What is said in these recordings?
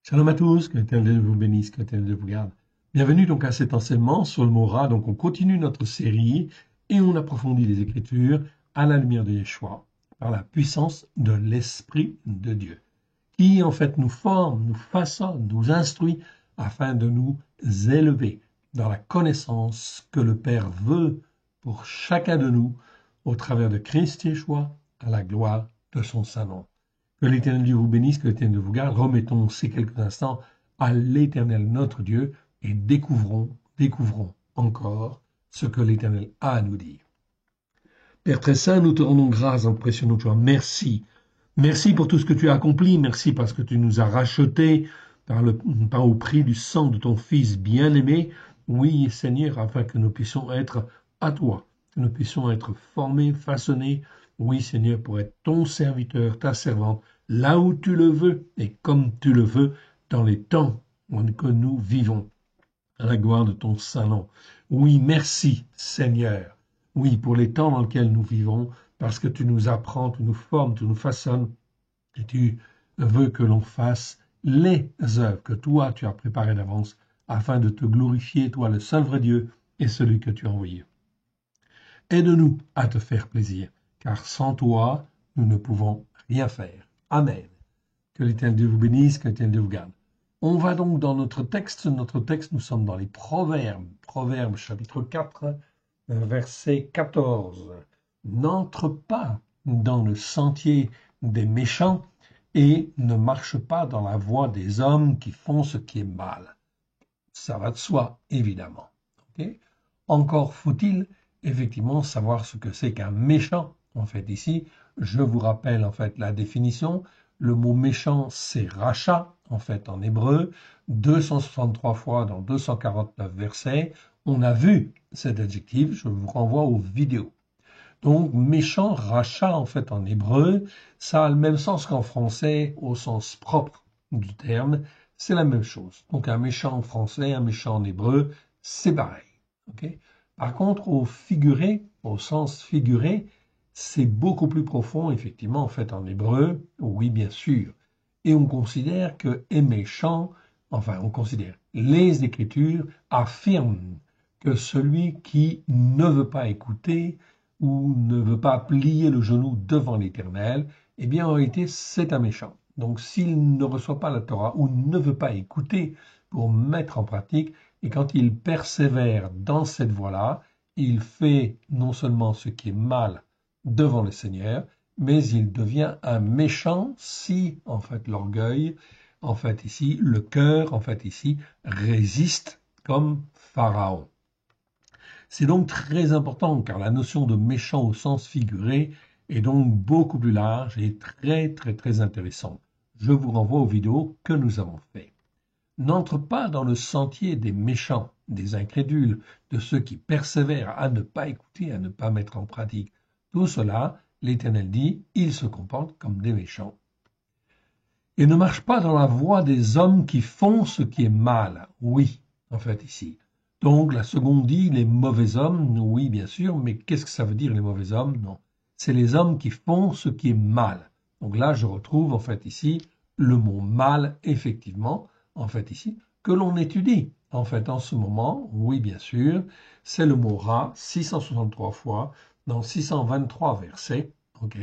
Shalom à tous, que l'Éternel vous bénisse, que l'Éternel vous garde. Bienvenue donc à cet enseignement sur le mot Ra. Donc on continue notre série et on approfondit les Écritures à la lumière de Yeshua, par la puissance de l'Esprit de Dieu, qui en fait nous forme, nous façonne, nous instruit afin de nous élever dans la connaissance que le Père veut pour chacun de nous au travers de Christ Yeshua à la gloire de son Saint-Nom. Que l'Éternel Dieu vous bénisse, que l'Éternel vous garde. Remettons ces quelques instants à l'Éternel notre Dieu et découvrons encore ce que l'Éternel a à nous dire. Père très saint, nous te rendons grâce en précieux nom de toi. Merci. Merci pour tout ce que tu as accompli. Merci parce que tu nous as rachetés par au prix du sang de ton Fils bien-aimé. Oui, Seigneur, afin que nous puissions être à toi, que nous puissions être formés, façonnés. Oui, Seigneur, pour être ton serviteur, ta servante, là où tu le veux et comme tu le veux dans les temps que nous vivons, à la gloire de ton Saint-Nom. Oui, merci, Seigneur. Oui, pour les temps dans lesquels nous vivons, parce que tu nous apprends, tu nous formes, tu nous façonnes, et tu veux que l'on fasse les œuvres que toi tu as préparées d'avance, afin de te glorifier, toi le seul vrai Dieu et celui que tu as envoyé. Aide-nous à te faire plaisir, car sans toi, nous ne pouvons rien faire. Amen. Que l'Éternel Dieu vous bénisse, que l'Éternel Dieu vous garde. On va donc dans notre texte. Notre texte, nous sommes dans les Proverbes. Proverbes chapitre 4, verset 14. N'entre pas dans le sentier des méchants et ne marche pas dans la voie des hommes qui font ce qui est mal. Ça va de soi, évidemment. Okay. Encore faut-il effectivement savoir ce que c'est qu'un méchant. En fait, ici, je vous rappelle en fait la définition. Le mot méchant, c'est rachat, en fait, en hébreu, 263 fois dans 249 versets. On a vu cet adjectif, je vous renvoie aux vidéos. Donc, méchant, rachat, en fait, en hébreu, ça a le même sens qu'en français, au sens propre du terme. C'est la même chose. Donc, un méchant en français, un méchant en hébreu, c'est pareil. Okay. Par contre, au figuré, au sens figuré, c'est beaucoup plus profond, effectivement, en fait, en hébreu, oui, bien sûr. Et on considère que est méchant, enfin, on considère, les Écritures affirment que celui qui ne veut pas écouter ou ne veut pas plier le genou devant l'Éternel, eh bien, en réalité, c'est un méchant. Donc, s'il ne reçoit pas la Torah ou ne veut pas écouter pour mettre en pratique, et quand il persévère dans cette voie-là, il fait non seulement ce qui est mal devant le Seigneur, mais il devient un méchant si, en fait, l'orgueil, en fait, ici, le cœur, en fait, ici, résiste comme Pharaon. C'est donc très important car la notion de méchant au sens figuré est donc beaucoup plus large et très intéressante. Je vous renvoie aux vidéos que nous avons faites. N'entre pas dans le sentier des méchants, des incrédules, de ceux qui persévèrent à ne pas écouter, à ne pas mettre en pratique. Tout cela, l'Éternel dit, ils se comportent comme des méchants. Et ne marche pas dans la voie des hommes qui font ce qui est mal. Oui, en fait, ici. Donc, la seconde dit les mauvais hommes. Oui, bien sûr, mais qu'est-ce que ça veut dire les mauvais hommes? Non. C'est les hommes qui font ce qui est mal. Donc là, je retrouve, en fait, ici, le mot mal, effectivement, en fait, ici, que l'on étudie. En fait, en ce moment, oui, bien sûr, c'est le mot ra, 663 fois, dans 623 versets, ok?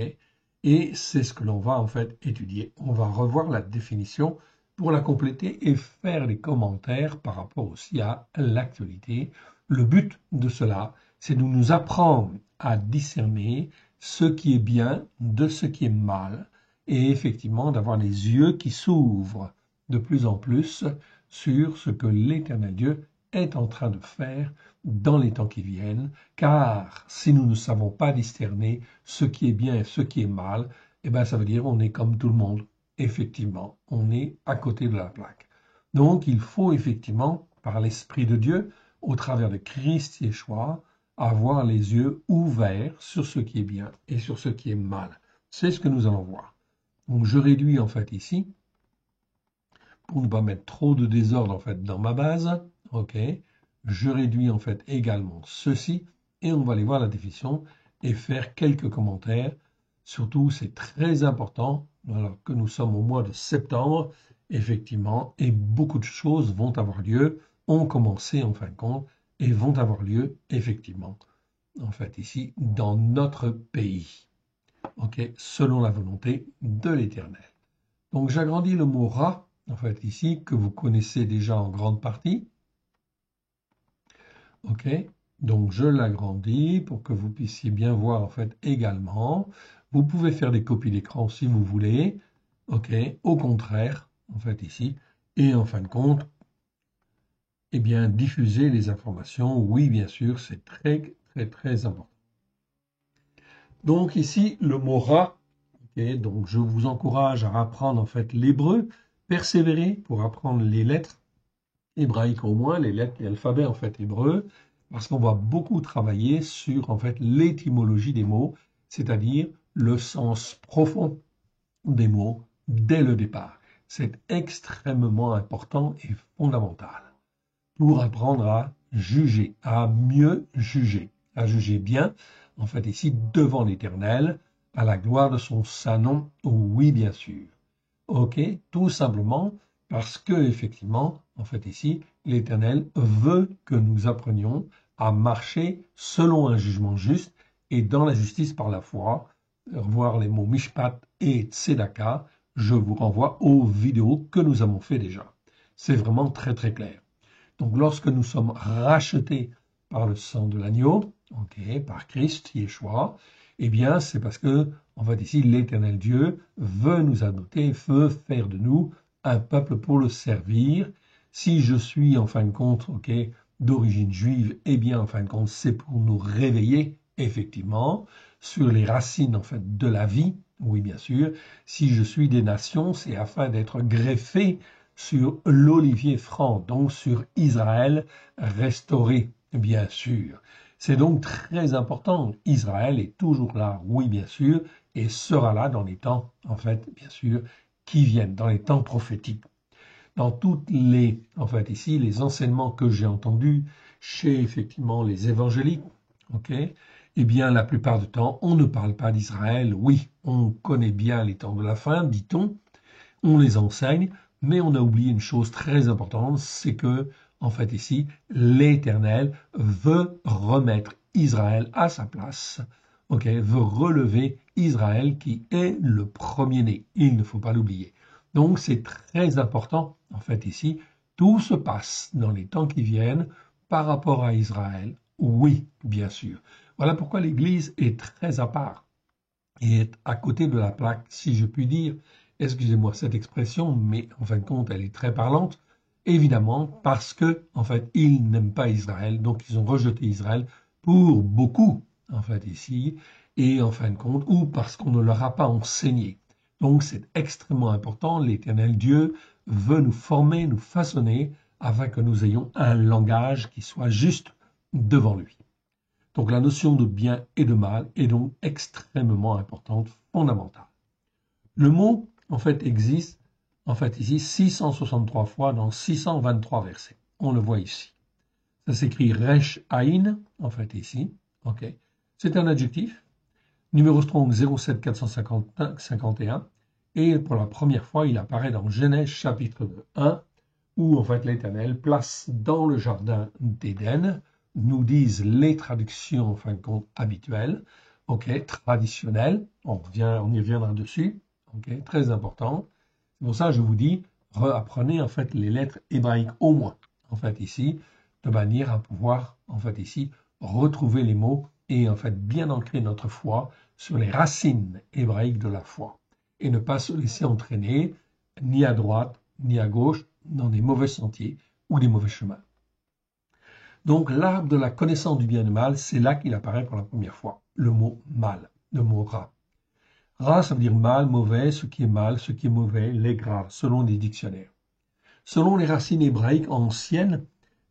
Et c'est ce que l'on va en fait étudier. On va revoir la définition pour la compléter et faire des commentaires par rapport aussi à l'actualité. Le but de cela, c'est de nous apprendre à discerner ce qui est bien de ce qui est mal et effectivement d'avoir les yeux qui s'ouvrent de plus en plus sur ce que l'Éternel Dieu est en train de faire dans les temps qui viennent, car si nous ne savons pas discerner ce qui est bien et ce qui est mal, eh bien ça veut dire on est comme tout le monde. Effectivement, on est à côté de la plaque. Donc il faut effectivement, par l'Esprit de Dieu, au travers de Christ Yeshua, avoir les yeux ouverts sur ce qui est bien et sur ce qui est mal. C'est ce que nous allons voir. Donc je réduis en fait ici, pour ne pas mettre trop de désordre en fait dans ma base, ok, je réduis en fait également ceci et on va aller voir la définition et faire quelques commentaires. Surtout, c'est très important alors que nous sommes au mois de septembre effectivement, et beaucoup de choses vont avoir lieu, ont commencé en fin de compte, et vont avoir lieu, effectivement, en fait, ici, dans notre pays, ok, selon la volonté de l'Éternel. Donc j'agrandis le mot Ra, en fait, ici, que vous connaissez déjà en grande partie, ok, donc je l'agrandis pour que vous puissiez bien voir, en fait, également. Vous pouvez faire des copies d'écran si vous voulez, ok, au contraire, en fait, ici, et en fin de compte, eh bien, diffuser les informations, oui, bien sûr, c'est très, très, très important. Donc ici, le mot Ra, ok, donc je vous encourage à apprendre en fait l'hébreu, persévérer pour apprendre les lettres hébraïques au moins, les lettres, l'alphabet en fait hébreu, parce qu'on va beaucoup travailler sur en fait l'étymologie des mots, c'est-à-dire le sens profond des mots dès le départ. C'est extrêmement important et fondamental pour apprendre à juger, à mieux juger, à juger bien, en fait ici devant l'Éternel, à la gloire de son saint nom, oui bien sûr. Ok, tout simplement parce que effectivement, en fait ici, l'Éternel veut que nous apprenions à marcher selon un jugement juste et dans la justice par la foi. Voir les mots mishpat et tzedaka, je vous renvoie aux vidéos que nous avons fait déjà. C'est vraiment très très clair. Donc lorsque nous sommes rachetés par le sang de l'agneau, ok, par Christ, Yeshua, eh bien c'est parce que, en fait ici, l'Éternel Dieu veut nous adopter, veut faire de nous un peuple pour le servir. Si je suis en fin de compte, ok, d'origine juive, eh bien en fin de compte c'est pour nous réveiller effectivement sur les racines en fait de la vie. Oui bien sûr. Si je suis des nations, c'est afin d'être greffé sur l'olivier franc, donc sur Israël restauré, bien sûr. C'est donc très important. Israël est toujours là, oui, bien sûr, et sera là dans les temps, en fait, bien sûr, qui viennent, dans les temps prophétiques. Dans toutes les, en fait, ici, les enseignements que j'ai entendus chez, effectivement, les évangéliques, ok, eh bien, la plupart du temps, on ne parle pas d'Israël. Oui, on connaît bien les temps de la fin, dit-on, on les enseigne, mais on a oublié une chose très importante, c'est que, en fait, ici, l'Éternel veut remettre Israël à sa place, ok, veut relever Israël qui est le premier-né. Il ne faut pas l'oublier. Donc, c'est très important, en fait, ici, tout se passe dans les temps qui viennent par rapport à Israël. Oui, bien sûr. Voilà pourquoi l'Église est très à part et est à côté de la plaque, si je puis dire. Excusez-moi cette expression, mais en fin de compte, elle est très parlante. Évidemment, parce que, en fait, ils n'aiment pas Israël, donc ils ont rejeté Israël pour beaucoup, en fait, ici, et en fin de compte, ou parce qu'on ne leur a pas enseigné. Donc c'est extrêmement important. L'Éternel Dieu veut nous former, nous façonner, afin que nous ayons un langage qui soit juste devant lui. Donc la notion de bien et de mal est donc extrêmement importante, fondamentale. Le mot, en fait, existe, en fait, ici, 663 fois dans 623 versets. On le voit ici. Ça s'écrit Resh Aïn, en fait, ici. Ok. C'est un adjectif. Numéro strong 07451. Et pour la première fois, il apparaît dans Genèse chapitre 1, où, en fait, l'Éternel place dans le jardin d'Éden, nous disent les traductions, en fin de compte, habituelles, ok, traditionnelles, on y reviendra dessus, ok, très important. C'est pour ça que je vous dis, apprenez en fait les lettres hébraïques au moins, en fait ici, de manière à pouvoir, en fait ici, retrouver les mots et en fait bien ancrer notre foi sur les racines hébraïques de la foi et ne pas se laisser entraîner ni à droite ni à gauche dans des mauvais sentiers ou des mauvais chemins. Donc l'arbre de la connaissance du bien et du mal, c'est là qu'il apparaît pour la première fois, le mot mal, le mot ra. Ra, ça veut dire mal, mauvais, ce qui est mal, ce qui est mauvais, les graves, selon les dictionnaires. Selon les racines hébraïques anciennes,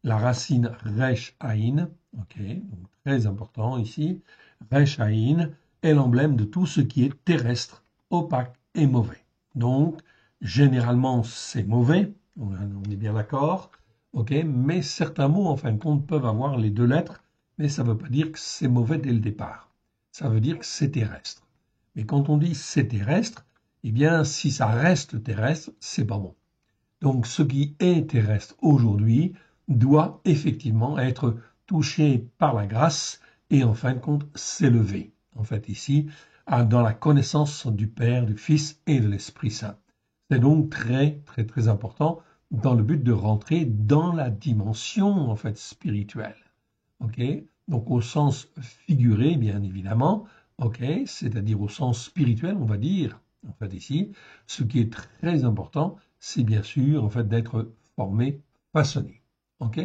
la racine resh aïn, ok, donc très important ici, resh aïn est l'emblème de tout ce qui est terrestre, opaque et mauvais. Donc, généralement, c'est mauvais, on est bien d'accord, ok, mais certains mots, en fin de compte, peuvent avoir les deux lettres, mais ça ne veut pas dire que c'est mauvais dès le départ. Ça veut dire que c'est terrestre. Mais quand on dit c'est terrestre, eh bien, si ça reste terrestre, c'est pas bon. Donc ce qui est terrestre aujourd'hui doit effectivement être touché par la grâce et en fin de compte s'élever, en fait ici, dans la connaissance du Père, du Fils et de l'Esprit Saint. C'est donc très très très important dans le but de rentrer dans la dimension en fait spirituelle. Ok, donc au sens figuré bien évidemment, ok, c'est-à-dire au sens spirituel on va dire en fait ici, ce qui est très important, c'est bien sûr en fait d'être formé, façonné. Ok,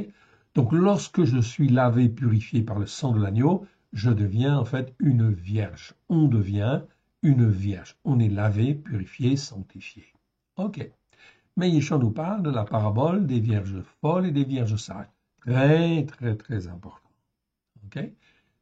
donc lorsque je suis lavé, purifié par le sang de l'agneau, je deviens en fait une vierge. On devient une vierge. On est lavé, purifié, sanctifié. Ok. Mais Yeshua nous parle de la parabole des vierges folles et des vierges sages. Très, très, très important. Okay,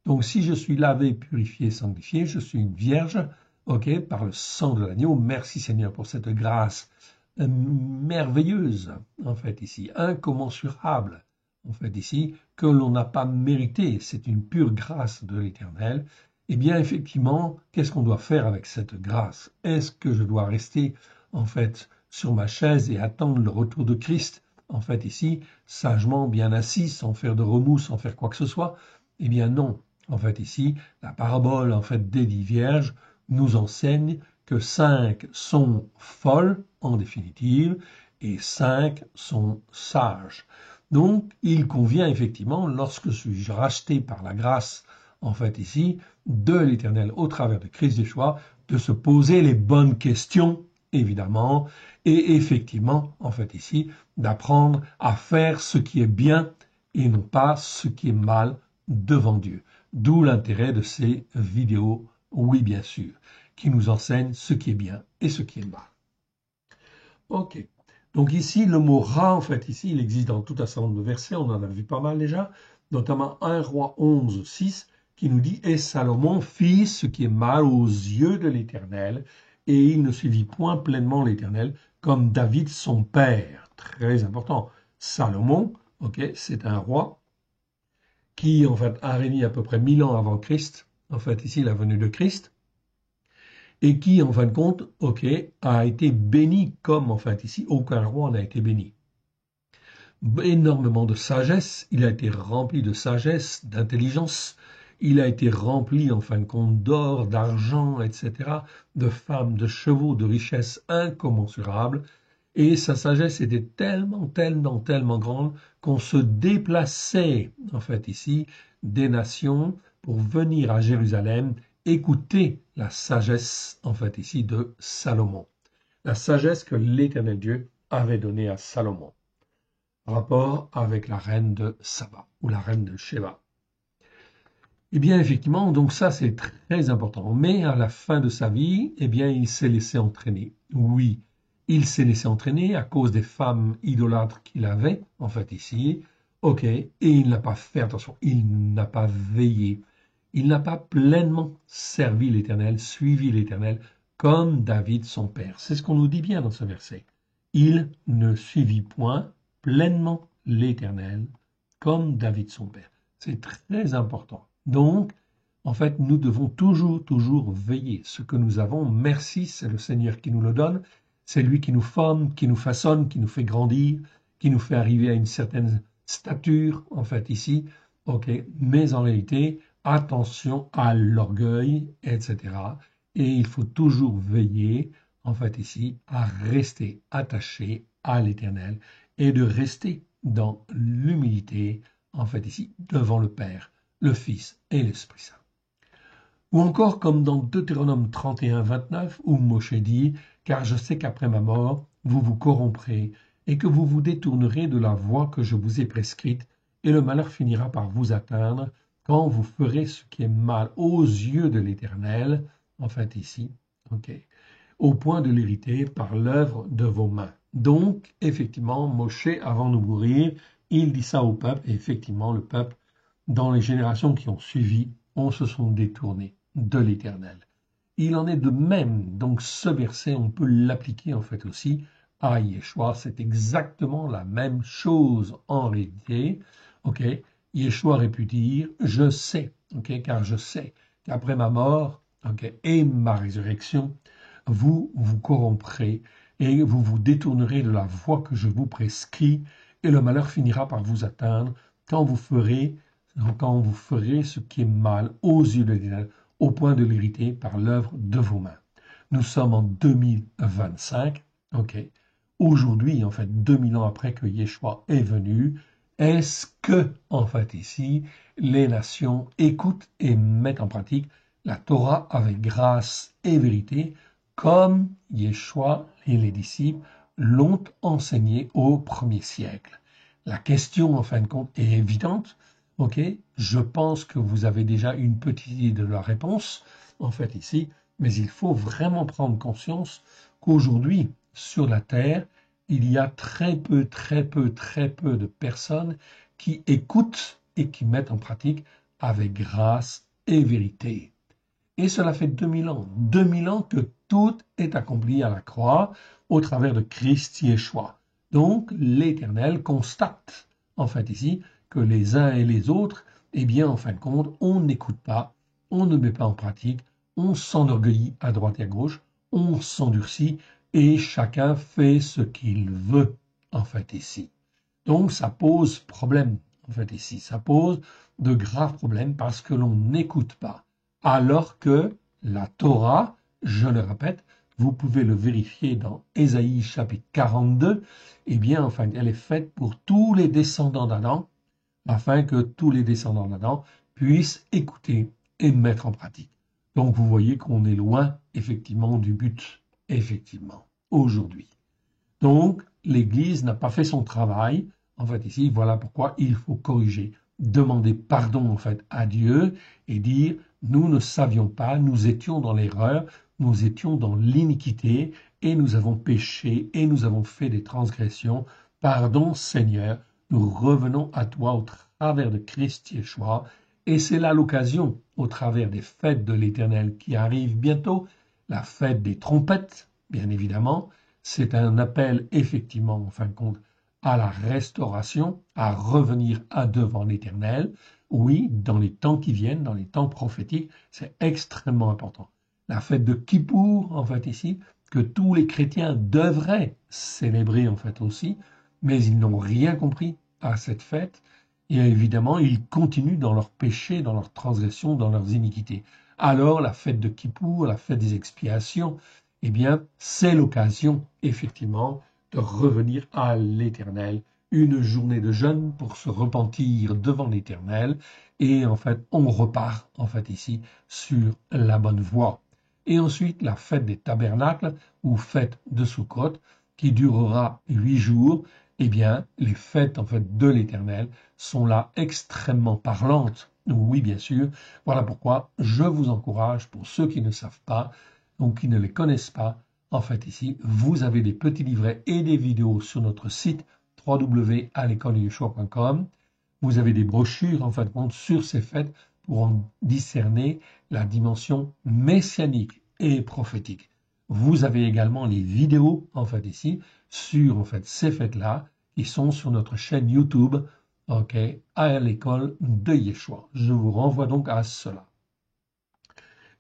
donc, si je suis lavé, purifié, sanctifié, je suis une vierge, ok, par le sang de l'agneau. Merci Seigneur pour cette grâce merveilleuse, en fait, ici, incommensurable, en fait, ici, que l'on n'a pas mérité. C'est une pure grâce de l'Éternel. Eh bien, effectivement, qu'est-ce qu'on doit faire avec cette grâce? Est-ce que je dois rester, en fait, sur ma chaise et attendre le retour de Christ, en fait, ici, sagement bien assis, sans faire de remous, sans faire quoi que ce soit? Eh bien, non. En fait, ici, la parabole, en fait, des 10 vierges nous enseigne que 5 sont folles, en définitive, et 5 sont sages. Donc, il convient effectivement, lorsque je suis racheté par la grâce, en fait ici, de l'Éternel au travers de Christ Yeshua, de se poser les bonnes questions, évidemment, et effectivement, en fait ici, d'apprendre à faire ce qui est bien et non pas ce qui est mal devant Dieu. D'où l'intérêt de ces vidéos, oui bien sûr, qui nous enseignent ce qui est bien et ce qui est mal. Ok. Donc ici, le mot rat, en fait, ici, il existe dans tout un certain nombre de versets, on en a vu pas mal déjà, notamment 1 Roi 11, 6, qui nous dit « Et Salomon fit ce qui est mal aux yeux de l'Éternel, et il ne suivit point pleinement l'Éternel, comme David son père. » Très important. Salomon, ok, c'est un roi qui, en fait, a régné à peu près 1000 ans avant Christ, en fait, ici, la venue de Christ, et qui, en fin de compte, ok, a été béni comme, en fait, ici, aucun roi n'a été béni. Énormément de sagesse, il a été rempli de sagesse, d'intelligence, il a été rempli, en fin de compte, d'or, d'argent, etc., de femmes, de chevaux, de richesses incommensurables, et sa sagesse était tellement, tellement, tellement grande qu'on se déplaçait, en fait, ici, des nations pour venir à Jérusalem écouter la sagesse, en fait, ici, de Salomon. La sagesse que l'Éternel Dieu avait donnée à Salomon. Rapport avec la reine de Saba, ou la reine de Sheba. Eh bien, effectivement, donc ça, c'est très important. Mais à la fin de sa vie, eh bien, il s'est laissé entraîner. Oui, il s'est laissé entraîner à cause des femmes idolâtres qu'il avait, en fait, ici. Ok, et il n'a pas fait attention, il n'a pas veillé. Il n'a pas pleinement servi l'Éternel, suivi l'Éternel, comme David son père. C'est ce qu'on nous dit bien dans ce verset. Il ne suivit point pleinement l'Éternel, comme David son père. C'est très important. Donc, en fait, nous devons toujours, toujours veiller. Ce que nous avons, merci, c'est le Seigneur qui nous le donne. C'est lui qui nous forme, qui nous façonne, qui nous fait grandir, qui nous fait arriver à une certaine stature, en fait, ici. OK, mais en réalité, attention à l'orgueil, etc. Et il faut toujours veiller, en fait, ici, à rester attaché à l'Éternel et de rester dans l'humilité, en fait, ici, devant le Père, le Fils et l'Esprit Saint. Ou encore comme dans Deutéronome 31, 29, où Moshe dit « Car je sais qu'après ma mort, vous vous corromprez, et que vous vous détournerez de la voie que je vous ai prescrite, et le malheur finira par vous atteindre, quand vous ferez ce qui est mal aux yeux de l'Éternel, en fait ici, ok, au point de l'hériter par l'œuvre de vos mains. » Donc, effectivement, Moshe, avant de mourir, il dit ça au peuple, et effectivement, le peuple, dans les générations qui ont suivi, se sont détournés de l'Éternel. Il en est de même, donc ce verset, on peut l'appliquer en fait aussi à Yeshua, c'est exactement la même chose en réalité. Ok, Yeshua aurait pu dire, je sais, ok, car je sais qu'après ma mort, ok, et ma résurrection, vous vous corromprez et vous vous détournerez de la voie que je vous prescris, et le malheur finira par vous atteindre quand vous ferez ce qui est mal aux yeux de l'Éternel, au point de l'hériter par l'œuvre de vos mains. Nous sommes en 2025, ok. Aujourd'hui, en fait, 2000 ans après que Yeshua est venu, est-ce que, en fait, ici, les nations écoutent et mettent en pratique la Torah avec grâce et vérité, comme Yeshua et les disciples l'ont enseigné au premier siècle? La question, en fin de compte, est évidente. Ok, je pense que vous avez déjà une petite idée de la réponse, en fait, ici, mais il faut vraiment prendre conscience qu'aujourd'hui, sur la Terre, il y a très peu de personnes qui écoutent et qui mettent en pratique avec grâce et vérité. Et cela fait 2000 ans que tout est accompli à la croix au travers de Christ Yeshua. Donc, l'Éternel constate, en fait ici, que les uns et les autres, eh bien, en fin de compte, on n'écoute pas, on ne met pas en pratique, on s'enorgueillit à droite et à gauche, on s'endurcit, et chacun fait ce qu'il veut, en fait ici. Donc, ça pose problème, en fait ici. Ça pose de graves problèmes parce que l'on n'écoute pas. Alors que la Torah, je le répète, vous pouvez le vérifier dans Ésaïe chapitre 42, eh bien, enfin, elle est faite pour tous les descendants d'Adam, afin que tous les descendants d'Adam puissent écouter et mettre en pratique. Donc, vous voyez qu'on est loin, effectivement, du but, effectivement, aujourd'hui. Donc, l'Église n'a pas fait son travail. En fait, ici, voilà pourquoi il faut corriger, demander pardon, en fait, à Dieu et dire, nous ne savions pas, nous étions dans l'erreur, nous étions dans l'iniquité et nous avons péché et nous avons fait des transgressions. Pardon, Seigneur, nous revenons à toi au travers de Christ Yeshua. Et c'est là l'occasion, au travers des fêtes de l'Éternel qui arrivent bientôt, la fête des trompettes, bien évidemment. C'est un appel, effectivement, en fin de compte, à la restauration, à revenir à devant l'Éternel. Oui, dans les temps qui viennent, dans les temps prophétiques, c'est extrêmement important. La fête de Kippour, en fait, ici, que tous les chrétiens devraient célébrer, en fait, aussi, mais ils n'ont rien compris à cette fête. Et évidemment, ils continuent dans leurs péchés, dans leurs transgressions, dans leurs iniquités. Alors, la fête de Kippour, la fête des expiations, eh bien, c'est l'occasion, effectivement, de revenir à l'Éternel. Une journée de jeûne pour se repentir devant l'Éternel. Et en fait, on repart, en fait, ici, sur la bonne voie. Et ensuite, la fête des tabernacles, ou fête de Sukkot, qui durera 8 jours. Eh bien, les fêtes, en fait, de l'Éternel sont là extrêmement parlantes. Oui, bien sûr. Voilà pourquoi je vous encourage, pour ceux qui ne savent pas, donc qui ne les connaissent pas, en fait ici, vous avez des petits livrets et des vidéos sur notre site www.alecoleyeshua.com. Vous avez des brochures, en fait, sur ces fêtes pour en discerner la dimension messianique et prophétique. Vous avez également les vidéos, en fait, ici, sur, en fait, ces fêtes-là, qui sont sur notre chaîne YouTube, ok, à l'école de Yeshua. Je vous renvoie donc à cela.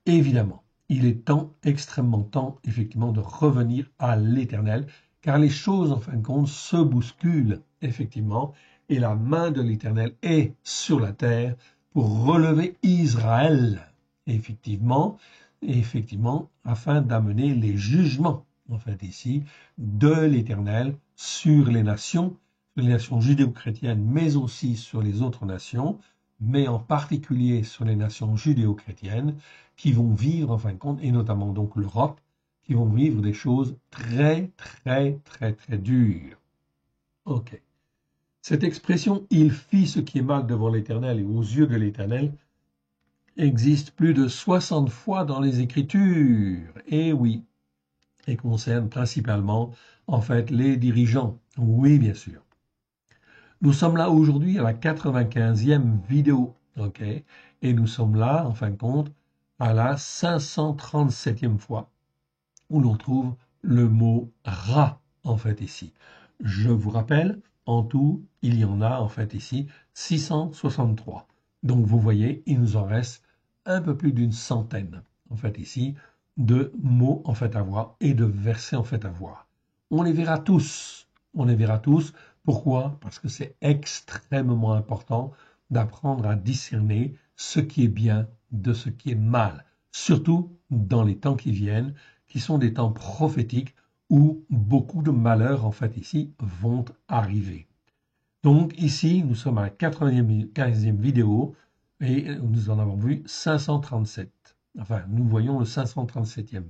Évidemment, il est temps, extrêmement temps, effectivement, de revenir à l'Éternel, car les choses, en fin de compte, se bousculent, effectivement, et la main de l'Éternel est sur la terre pour relever Israël, effectivement, afin d'amener les jugements, en fait, ici, de l'Éternel sur les nations judéo-chrétiennes, mais aussi sur les autres nations, mais en particulier sur les nations judéo-chrétiennes, qui vont vivre, en fin de compte, et notamment donc l'Europe, qui vont vivre des choses très dures. Ok. Cette expression « il fit ce qui est mal devant l'Éternel et aux yeux de l'Éternel » existe plus de 60 fois dans les Écritures. Et oui, et concerne principalement, en fait, les dirigeants. Oui, bien sûr. Nous sommes là aujourd'hui à la 95e vidéo, ok, et nous sommes là, en fin de compte, à la 537e fois, où l'on trouve le mot « rat » en fait ici. Je vous rappelle, en tout, il y en a en fait ici 663. Donc vous voyez, il nous en reste un peu plus d'une centaine, en fait ici, de mots en fait à voir et de versets en fait à voir. On les verra tous. On les verra tous. Pourquoi? Parce que c'est extrêmement important d'apprendre à discerner ce qui est bien de ce qui est mal, surtout dans les temps qui viennent, qui sont des temps prophétiques où beaucoup de malheurs, en fait, ici, vont arriver. Donc, ici, nous sommes à la 95e vidéo et nous en avons vu 537. Enfin, nous voyons le 537e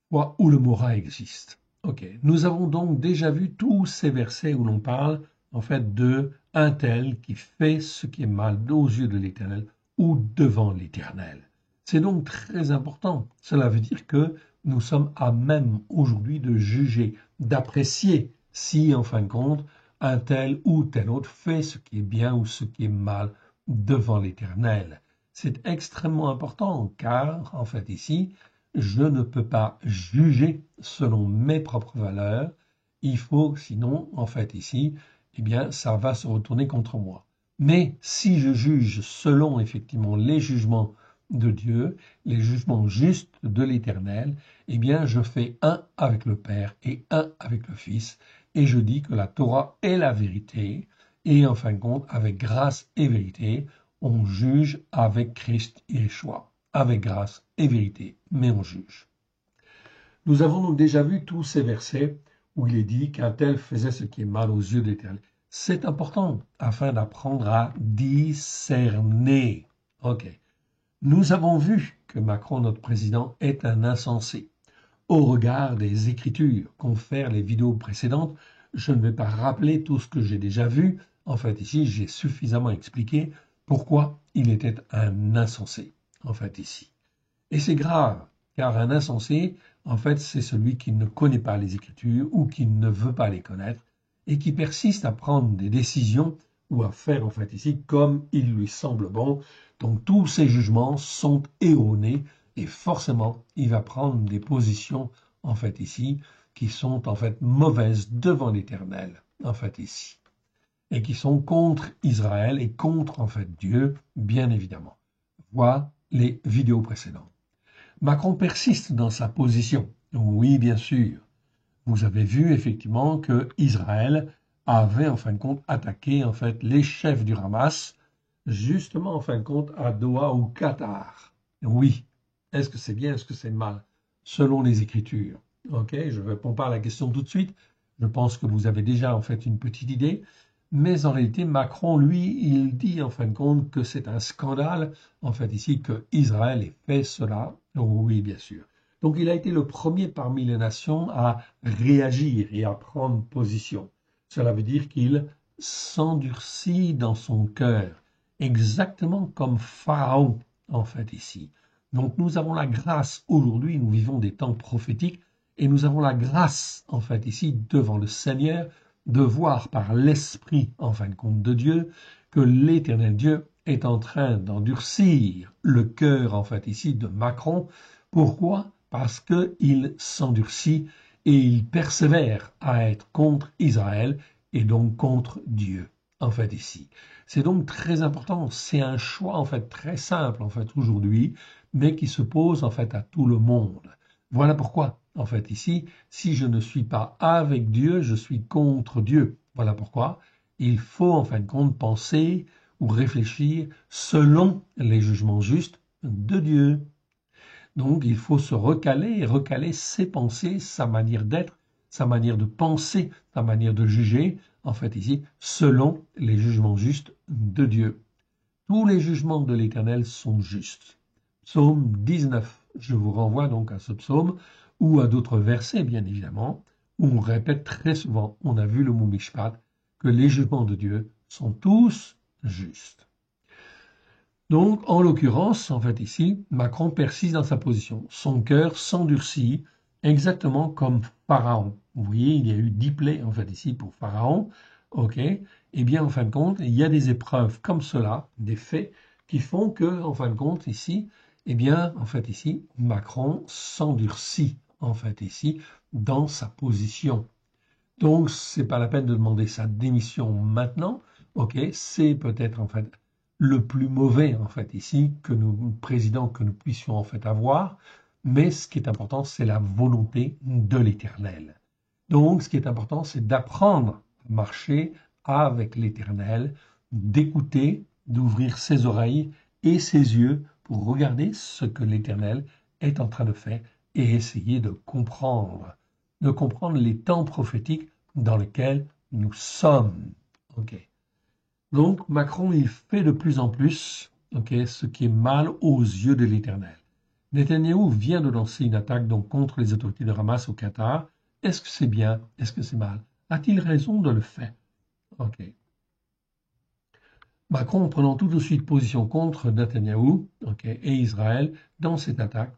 fois où le Mora existe. Ok, nous avons donc déjà vu tous ces versets où l'on parle, en fait, de un tel qui fait ce qui est mal aux yeux de l'Éternel ou devant l'Éternel. C'est donc très important. Cela veut dire que nous sommes à même aujourd'hui de juger, d'apprécier si, en fin de compte, un tel ou tel autre fait ce qui est bien ou ce qui est mal devant l'Éternel. C'est extrêmement important car, en fait, ici, je ne peux pas juger selon mes propres valeurs. Il faut, sinon, en fait, ici, eh bien, ça va se retourner contre moi. Mais si je juge selon, effectivement, les jugements de Dieu, les jugements justes de l'Éternel, eh bien, je fais un avec le Père et un avec le Fils, et je dis que la Torah est la vérité, et en fin de compte, avec grâce et vérité, on juge avec Christ et Yeshua, avec grâce et vérité, mais on juge. Nous avons donc déjà vu tous ces versets où il est dit qu'un tel faisait ce qui est mal aux yeux de l'Éternel. C'est important afin d'apprendre à discerner. Ok. Nous avons vu que Macron, notre président, est un insensé. Au regard des Écritures, confère les vidéos précédentes, je ne vais pas rappeler tout ce que j'ai déjà vu. En fait, ici, j'ai suffisamment expliqué pourquoi il était un insensé. En fait, ici. Et c'est grave, car un insensé, en fait, c'est celui qui ne connaît pas les Écritures ou qui ne veut pas les connaître et qui persiste à prendre des décisions ou à faire, en fait, ici, comme il lui semble bon. Donc, tous ces jugements sont erronés et forcément, il va prendre des positions, en fait, ici, qui sont, en fait, mauvaises devant l'Éternel, en fait, ici. Et qui sont contre Israël et contre, en fait, Dieu, bien évidemment. Voilà les vidéos précédentes. Macron persiste dans sa position. Oui, bien sûr. Vous avez vu effectivement que Israël avait en fin de compte attaqué en fait les chefs du Hamas, justement en fin de compte à Doha au Qatar. Oui. Est-ce que c'est bien, est-ce que c'est mal? Selon les Écritures. Ok, je ne réponds pas à la question tout de suite. Je pense que vous avez déjà en fait une petite idée. Mais en réalité, Macron, lui, il dit en fin de compte que c'est un scandale, en fait ici, que Israël ait fait cela. Oui, bien sûr. Donc il a été le premier parmi les nations à réagir et à prendre position. Cela veut dire qu'il s'endurcit dans son cœur, exactement comme Pharaon, en fait ici. Donc nous avons la grâce aujourd'hui, nous vivons des temps prophétiques, et nous avons la grâce, en fait ici, devant le Seigneur, de voir par l'Esprit, en fin de compte de Dieu, que l'Éternel Dieu est en train d'endurcir le cœur, en fait, ici, de Macron. Pourquoi? Parce qu'il s'endurcit et il persévère à être contre Israël et donc contre Dieu, en fait, ici. C'est donc très important. C'est un choix, en fait, très simple, en fait, aujourd'hui, mais qui se pose, en fait, à tout le monde. Voilà pourquoi, en fait, ici, si je ne suis pas avec Dieu, je suis contre Dieu. Voilà pourquoi il faut, en fin de compte, penser ou réfléchir selon les jugements justes de Dieu. Donc, il faut se recaler et recaler ses pensées, sa manière d'être, sa manière de penser, sa manière de juger, en fait, ici, selon les jugements justes de Dieu. Tous les jugements de l'Éternel sont justes. Psaume 19. Je vous renvoie donc à ce psaume ou à d'autres versets, bien évidemment, où on répète très souvent, on a vu le mot Mishpat, que les jugements de Dieu sont tous justes. Donc, en l'occurrence, en fait ici, Macron persiste dans sa position. Son cœur s'endurcit exactement comme Pharaon. Vous voyez, il y a eu 10 plaies, en fait, ici, pour Pharaon. OK. Eh bien, en fin de compte, il y a des épreuves comme cela, des faits, qui font que, en fin de compte, ici, eh bien, en fait, ici, Macron s'endurcit, en fait, ici, dans sa position. Donc, c'est pas la peine de demander sa démission maintenant. OK. C'est peut-être, en fait, le plus mauvais, en fait, ici, que nous, président, que nous puissions, en fait, avoir. mais ce qui est important, c'est la volonté de l'Éternel. Donc, ce qui est important, c'est d'apprendre à marcher avec l'Éternel, d'écouter, d'ouvrir ses oreilles et ses yeux pour regarder ce que l'Éternel est en train de faire et essayer de comprendre les temps prophétiques dans lesquels nous sommes. Okay. Donc, Macron, il fait de plus en plus ce qui est mal aux yeux de l'Éternel. Netanyahou vient de lancer une attaque donc, contre les autorités de Hamas au Qatar. Est-ce que c'est bien? Est-ce que c'est mal? A-t-il raison de le faire? Okay. Macron prenant tout de suite position contre Netanyahou et Israël dans cette attaque,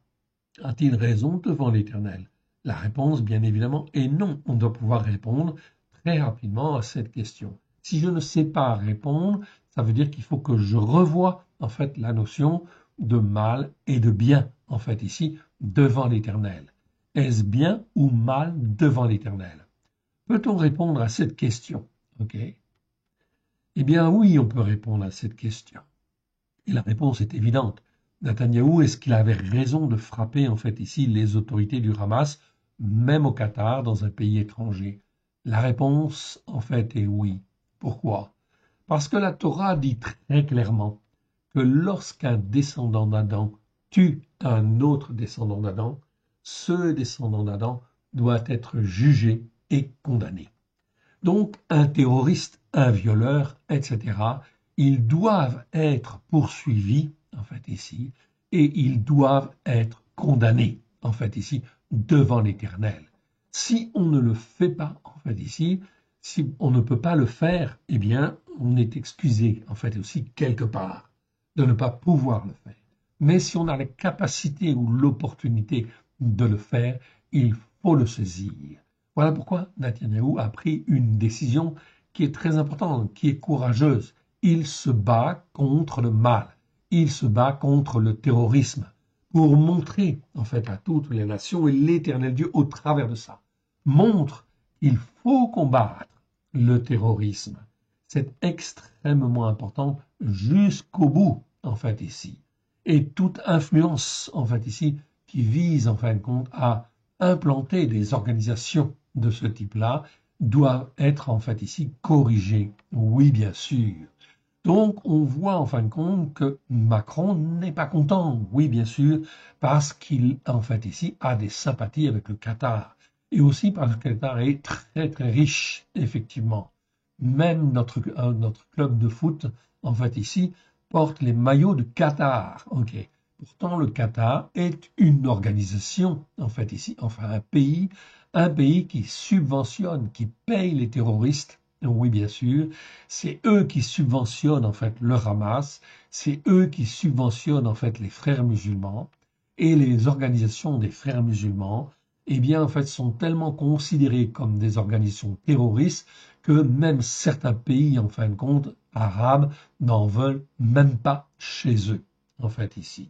a-t-il raison devant l'Éternel? La réponse, bien évidemment, est non. On doit pouvoir répondre très rapidement à cette question. Si je ne sais pas répondre, ça veut dire qu'il faut que je revoie en fait la notion de mal et de bien, en fait ici, devant l'Éternel. Est-ce bien ou mal devant l'Éternel? Peut-on répondre à cette question? Eh bien oui, on peut répondre à cette question. Et la réponse est évidente. Netanyahou, est-ce qu'il avait raison de frapper en fait ici les autorités du Hamas, même au Qatar, dans un pays étranger? La réponse en fait est oui. Pourquoi? Parce que la Torah dit très clairement que lorsqu'un descendant d'Adam tue un autre descendant d'Adam, ce descendant d'Adam doit être jugé et condamné. Donc un terroriste, un violeur, etc., ils doivent être poursuivis, en fait ici, et ils doivent être condamnés, en fait ici, devant l'Éternel. Si on ne le fait pas, en fait ici, si on ne peut pas le faire, eh bien, on est excusé, en fait aussi, quelque part, de ne pas pouvoir le faire. Mais si on a la capacité ou l'opportunité de le faire, il faut le saisir. Voilà pourquoi Netanyahou a pris une décision qui est très importante, qui est courageuse. Il se bat contre le mal, il se bat contre le terrorisme pour montrer en fait à toutes les nations et l'Éternel Dieu au travers de ça montre qu'il faut combattre le terrorisme. C'est extrêmement important jusqu'au bout en fait ici. Et toute influence en fait ici qui vise en fin de compte à implanter des organisations de ce type-là doit être en fait ici corrigée. Oui, bien sûr. Donc, on voit en fin de compte que Macron n'est pas content, oui, bien sûr, parce qu'il, en fait, ici, a des sympathies avec le Qatar. Et aussi parce que le Qatar est très, très riche, effectivement. Même notre club de foot, en fait, ici, porte les maillots de Qatar. Okay. Pourtant, le Qatar est une organisation, en fait, ici, enfin, un pays qui subventionne, qui paye les terroristes. Oui, bien sûr, c'est eux qui subventionnent en fait le Hamas, c'est eux qui subventionnent en fait les frères musulmans et les organisations des frères musulmans, eh bien en fait sont tellement considérées comme des organisations terroristes que même certains pays en fin de compte arabes n'en veulent même pas chez eux en fait ici.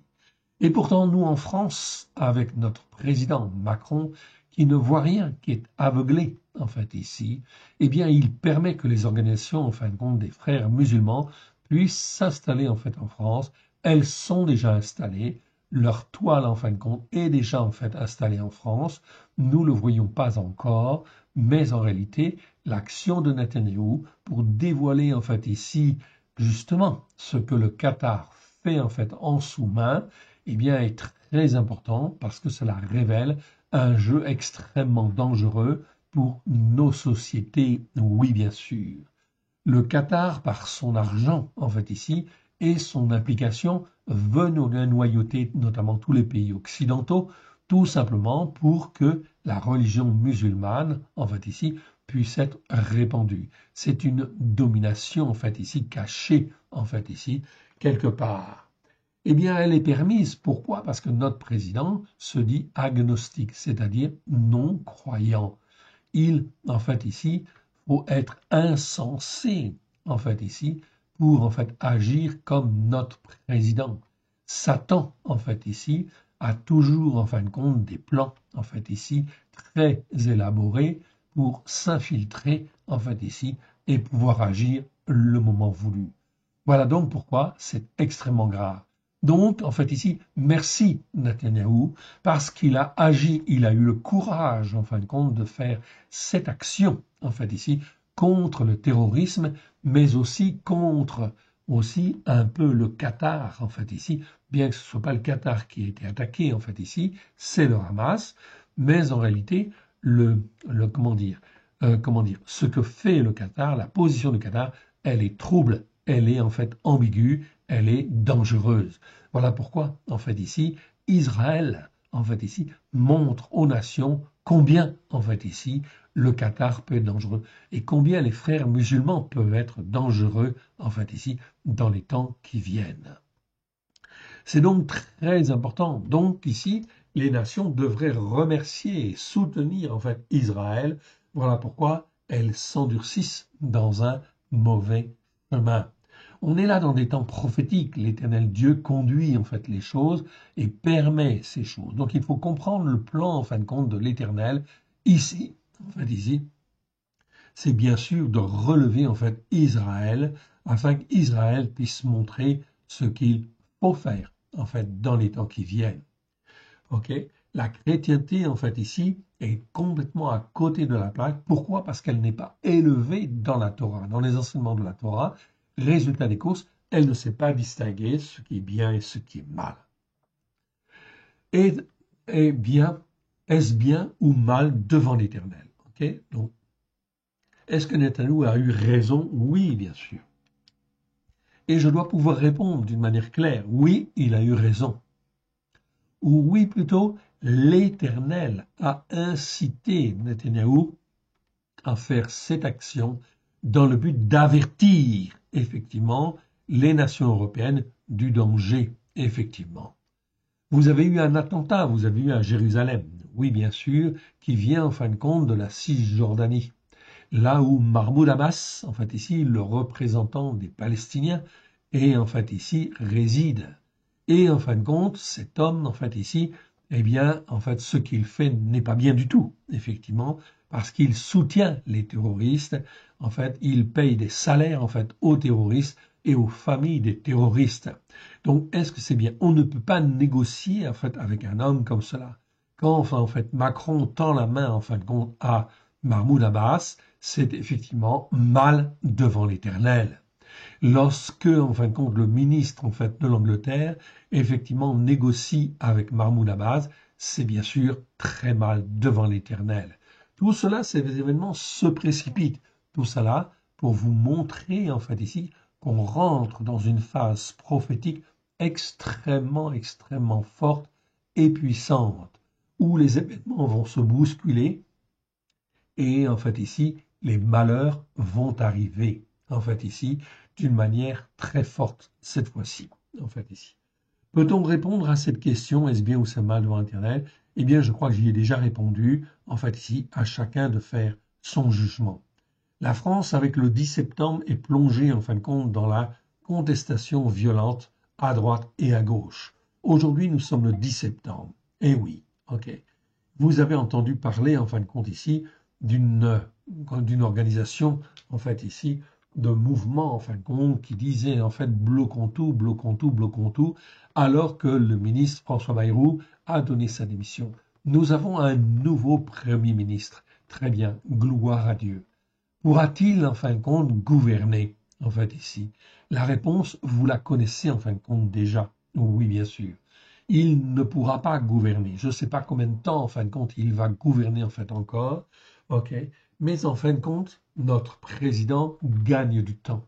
Et pourtant nous en France avec notre président Macron qui ne voit rien, qui est aveuglé en fait ici, eh bien il permet que les organisations en fin de compte des frères musulmans puissent s'installer en fait en France. Elles sont déjà installées, leur toile en fin de compte est déjà en fait installée en France. Nous ne le voyons pas encore, mais en réalité l'action de Netanyahou pour dévoiler en fait ici justement ce que le Qatar fait en fait en sous-main, eh bien est très important parce que cela révèle un jeu extrêmement dangereux pour nos sociétés, oui bien sûr. Le Qatar, par son argent, en fait ici, et son implication, veut nous noyauter, notamment tous les pays occidentaux, tout simplement pour que la religion musulmane, en fait ici, puisse être répandue. C'est une domination, en fait ici, cachée, en fait ici, quelque part. Eh bien, elle est permise. Pourquoi? Parce que notre président se dit agnostique, c'est-à-dire non-croyant. Il, en fait, ici, faut être insensé, en fait, ici, pour, en fait, agir comme notre président. Satan, en fait, ici, a toujours, en fin de compte, des plans, en fait, ici, très élaborés pour s'infiltrer, en fait, ici, et pouvoir agir le moment voulu. Voilà donc pourquoi c'est extrêmement grave. Donc, en fait, ici, merci Netanyahou, parce qu'il a agi, il a eu le courage, en fin de compte, de faire cette action, en fait, ici, contre le terrorisme, mais aussi contre aussi un peu le Qatar, en fait, ici, bien que ce ne soit pas le Qatar qui a été attaqué, en fait, ici, c'est le Hamas, mais en réalité, comment dire, ce que fait le Qatar, la position du Qatar, elle est trouble, elle est en fait ambiguë, elle est dangereuse. Voilà pourquoi, en fait, ici, Israël, en fait, ici, montre aux nations combien, en fait, ici, le Qatar peut être dangereux et combien les frères musulmans peuvent être dangereux, en fait, ici, dans les temps qui viennent. C'est donc très important. Donc, ici, les nations devraient remercier et soutenir, en fait, Israël. Voilà pourquoi elles s'endurcissent dans un mauvais chemin. On est là dans des temps prophétiques. L'Éternel Dieu conduit en fait les choses et permet ces choses. Donc il faut comprendre le plan en fin de compte de l'Éternel ici. En fait ici, c'est bien sûr de relever en fait Israël afin qu'Israël puisse montrer ce qu'il faut faire en fait dans les temps qui viennent. Ok, la chrétienté en fait ici est complètement à côté de la plaque. Pourquoi? Parce qu'elle n'est pas élevée dans la Torah, dans les enseignements de la Torah. Résultat des courses, elle ne sait pas distinguer ce qui est bien et ce qui est mal. Et, et bien, est-ce bien ou mal devant l'Éternel? Ok, donc, est-ce que Netanyahou a eu raison? Oui, bien sûr. Et je dois pouvoir répondre d'une manière claire. Oui, il a eu raison. Ou oui, plutôt, l'Éternel a incité Netanyahou à faire cette action dans le but d'avertir effectivement les nations européennes du danger, effectivement. Vous avez eu un attentat, vous avez eu à Jérusalem, oui bien sûr, qui vient en fin de compte de la Cisjordanie, là où Mahmoud Abbas, en fait ici, le représentant des Palestiniens, et en fait ici réside. Et en fin de compte, cet homme, en fait ici, eh bien, en fait, ce qu'il fait n'est pas bien du tout, effectivement, parce qu'il soutient les terroristes. En fait, il paye des salaires, en fait, aux terroristes et aux familles des terroristes. Donc, est-ce que c'est bien? On ne peut pas négocier, en fait, avec un homme comme cela. Quand, enfin, en fait, Macron tend la main, en fin de compte, à Mahmoud Abbas, c'est effectivement mal devant l'Éternel. Lorsque, en fin de compte, le ministre en fait, de l'Angleterre, effectivement, négocie avec Mahmoud Abbas, c'est bien sûr très mal devant l'Éternel. Tout cela, ces événements se précipitent. Tout cela pour vous montrer, en fait, ici, qu'on rentre dans une phase prophétique extrêmement, extrêmement forte et puissante, où les événements vont se bousculer et, en fait, ici, les malheurs vont arriver. En fait, ici, d'une manière très forte cette fois-ci, en fait ici. Peut-on répondre à cette question, est-ce bien ou c'est mal devant l'Éternel? Eh bien, je crois que j'y ai déjà répondu, en fait ici, à chacun de faire son jugement. La France, avec le 10 septembre, est plongée, en fin de compte, dans la contestation violente à droite et à gauche. Aujourd'hui, nous sommes le 10 septembre. Eh oui, ok. Vous avez entendu parler, en fin de compte, ici, d'une organisation, en fait, ici, de mouvement, en fin de compte, qui disait, en fait, bloquons tout, bloquons tout, bloquons tout, alors que le ministre François Bayrou a donné sa démission. Nous avons un nouveau Premier ministre. Très bien, gloire à Dieu. Pourra-t-il, en fin de compte, gouverner, en fait, ici? La réponse, vous la connaissez, en fin de compte, déjà. Oui, bien sûr. Il ne pourra pas gouverner. Je ne sais pas combien de temps, en fin de compte, il va gouverner, en fait, encore. OK. Mais en fin de compte, notre président gagne du temps.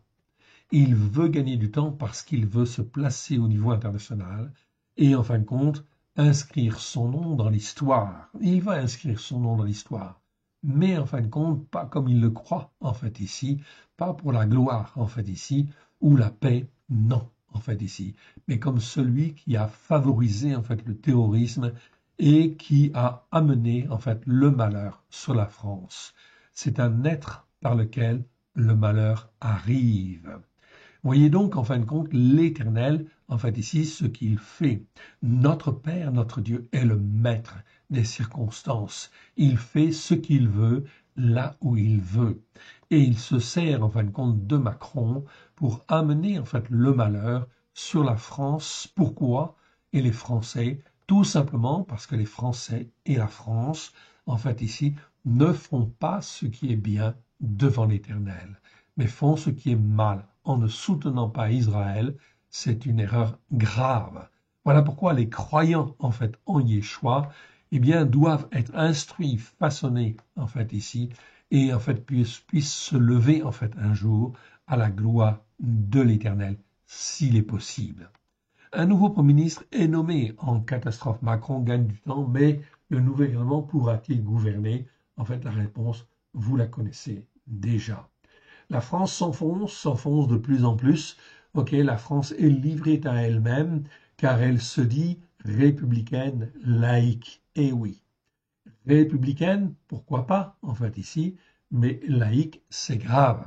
Il veut gagner du temps parce qu'il veut se placer au niveau international et, en fin de compte, inscrire son nom dans l'histoire. Il va inscrire son nom dans l'histoire. Mais, en fin de compte, pas comme il le croit, en fait, ici, pas pour la gloire, en fait, ici, ou la paix, non, en fait, ici, mais comme celui qui a favorisé, en fait, le terrorisme et qui a amené, en fait, le malheur sur la France. C'est un être par lequel le malheur arrive. Voyez donc, en fin de compte, l'Éternel, en fait ici, ce qu'il fait. Notre Père, notre Dieu, est le maître des circonstances. Il fait ce qu'il veut, là où il veut. Et il se sert, en fin de compte, de Macron pour amener, en fait, le malheur sur la France. Pourquoi? Et les Français, tout simplement parce que les Français et la France, en fait ici, ne font pas ce qui est bien devant l'Éternel, mais font ce qui est mal en ne soutenant pas Israël. C'est une erreur grave. Voilà pourquoi les croyants, en fait, en Yeshua, eh bien, doivent être instruits, façonnés, en fait, ici, et en fait, puissent se lever, en fait, un jour à la gloire de l'Éternel, s'il est possible. Un nouveau Premier ministre est nommé en catastrophe. Macron gagne du temps, mais le nouveau gouvernement pourra-t-il gouverner? En fait, la réponse, vous la connaissez déjà. La France s'enfonce de plus en plus. Ok, la France est livrée à elle-même, car elle se dit républicaine, laïque. Et oui, républicaine, pourquoi pas, en fait, ici, mais laïque, c'est grave.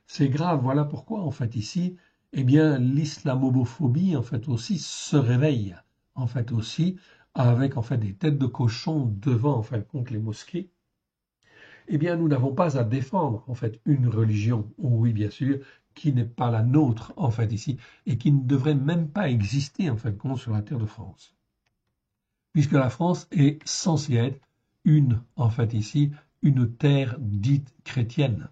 C'est grave, voilà pourquoi, en fait, ici, eh bien, l'islamophobie, en fait, aussi, se réveille, en fait, aussi, avec, en fait, des têtes de cochon devant, en fait, contre les mosquées. Eh bien, nous n'avons pas à défendre, en fait, une religion, oui, bien sûr, qui n'est pas la nôtre, en fait, ici, et qui ne devrait même pas exister, en fait, compte sur la terre de France. Puisque la France est censée être en fait, ici, une terre dite chrétienne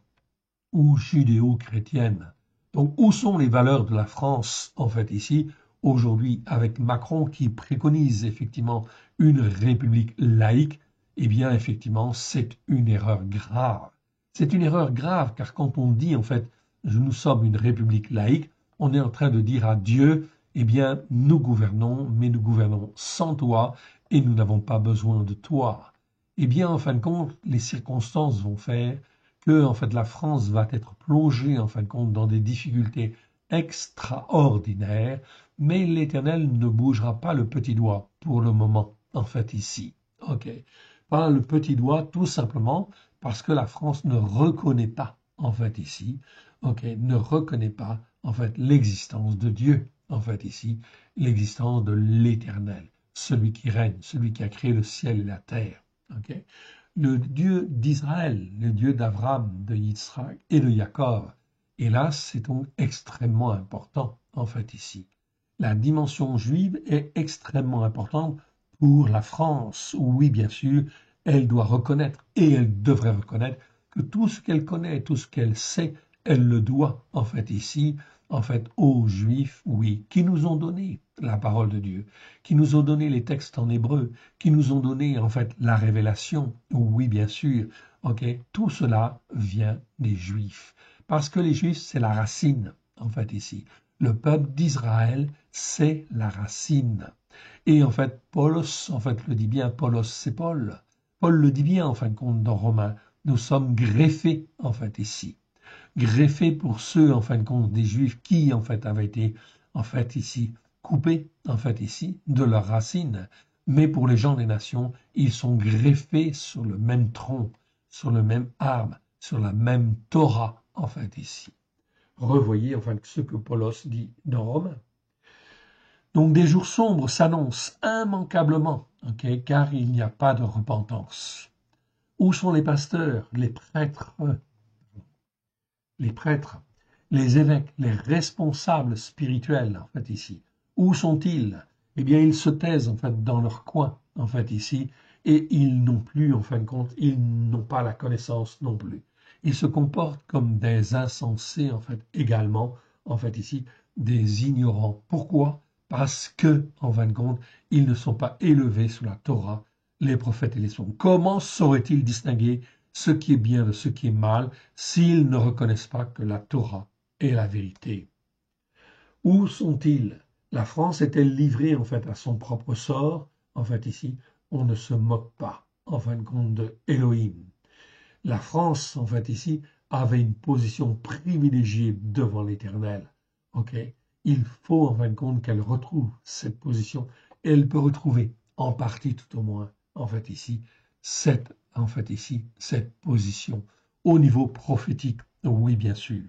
ou judéo-chrétienne. Donc, où sont les valeurs de la France, en fait, ici, aujourd'hui, avec Macron qui préconise effectivement une république laïque? Eh bien, effectivement, c'est une erreur grave. C'est une erreur grave, car quand on dit, en fait, nous sommes une république laïque, on est en train de dire à Dieu, eh bien, nous gouvernons, mais nous gouvernons sans toi, et nous n'avons pas besoin de toi. Eh bien, en fin de compte, les circonstances vont faire que en fait la France va être plongée en fin de compte dans des difficultés extraordinaires, mais l'Éternel ne bougera pas le petit doigt pour le moment, en fait ici. Ok, pas le petit doigt, tout simplement parce que la France ne reconnaît pas, en fait ici, ok, ne reconnaît pas en fait l'existence de Dieu, en fait ici, l'existence de l'Éternel, celui qui règne, celui qui a créé le ciel et la terre. Ok, le Dieu d'Israël, le Dieu d'Abraham, de Yitzhak et de Jacob. Et là, c'est donc extrêmement important, en fait, ici. La dimension juive est extrêmement importante pour la France. Oui, bien sûr, elle doit reconnaître, et elle devrait reconnaître, que tout ce qu'elle connaît, tout ce qu'elle sait, elle le doit, en fait, ici, en fait, aux Juifs, oui, qui nous ont donné la parole de Dieu, qui nous ont donné les textes en hébreu, qui nous ont donné, en fait, la révélation. Oui, bien sûr, ok, tout cela vient des Juifs. Parce que les Juifs, c'est la racine, en fait, ici. Le peuple d'Israël, c'est la racine. Et en fait, Paulos, en fait, le dit bien, Paulos, c'est Paul. Paul le dit bien, en fin de compte, dans Romains. Nous sommes greffés, en fait, ici. Greffés pour ceux, en fin de compte, des Juifs qui, en fait, avaient été, en fait, ici, coupés, en fait, ici, de leurs racines. Mais pour les gens des nations, ils sont greffés sur le même tronc, sur le même arbre, sur la même Torah, en fait, ici. Revoyez, enfin, ce que Paulos dit dans Romains. Donc des jours sombres s'annoncent immanquablement, okay, car il n'y a pas de repentance. Où sont les pasteurs, les prêtres, les évêques, les responsables spirituels, en fait, ici? Où sont-ils? Eh bien, ils se taisent, en fait, dans leur coin, en fait, ici, et ils n'ont plus, en fin de compte, ils n'ont pas la connaissance non plus. Ils se comportent comme des insensés, en fait, également, en fait, ici, des ignorants. Pourquoi? Parce que, en fin de compte, ils ne sont pas élevés sous la Torah, les prophètes et les psaumes. Comment sauraient-ils distinguer ce qui est bien de ce qui est mal s'ils ne reconnaissent pas que la Torah est la vérité? Où sont-ils? La France est-elle livrée en fait à son propre sort? En fait ici, on ne se moque pas en fin de compte de Elohim. La France, en fait ici, avait une position privilégiée devant l'Éternel. Ok, il faut en fin de compte qu'elle retrouve cette position. Et elle peut retrouver, en partie tout au moins, en fait ici, cette position au niveau prophétique. Oui, bien sûr.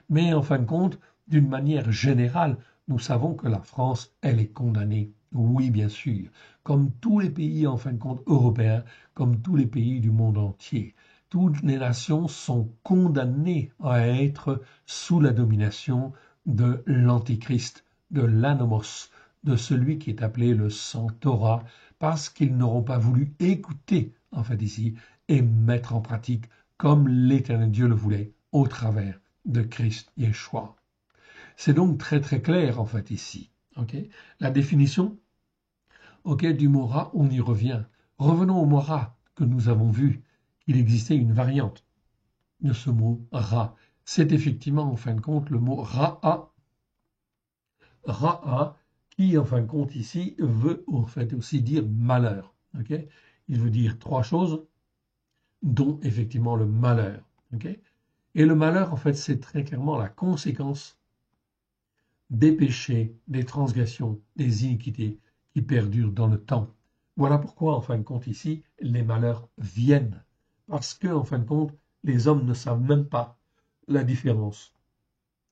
Mais en fin de compte, d'une manière générale, nous savons que la France, elle est condamnée. Oui, bien sûr. Comme tous les pays, en fin de compte, européens, comme tous les pays du monde entier. Toutes les nations sont condamnées à être sous la domination de l'Antichrist. de l'anomos, de celui qui est appelé le sans Torah, parce qu'ils n'auront pas voulu écouter, en fait ici, et mettre en pratique comme l'Éternel Dieu le voulait, au travers de Christ Yeshua. C'est donc très très clair, en fait, ici. Okay, la définition du mot ra, on y revient. Revenons au mot ra que nous avons vu. Il existait une variante de ce mot ra. C'est effectivement, en fin de compte, le mot ra'a, qui, en fin de compte, ici, veut en fait aussi dire malheur. Okay, il veut dire trois choses, dont effectivement le malheur. Okay, et le malheur, en fait, c'est très clairement la conséquence des péchés, des transgressions, des iniquités qui perdurent dans le temps. Voilà pourquoi, en fin de compte, ici, les malheurs viennent. Parce que, en fin de compte, les hommes ne savent même pas la différence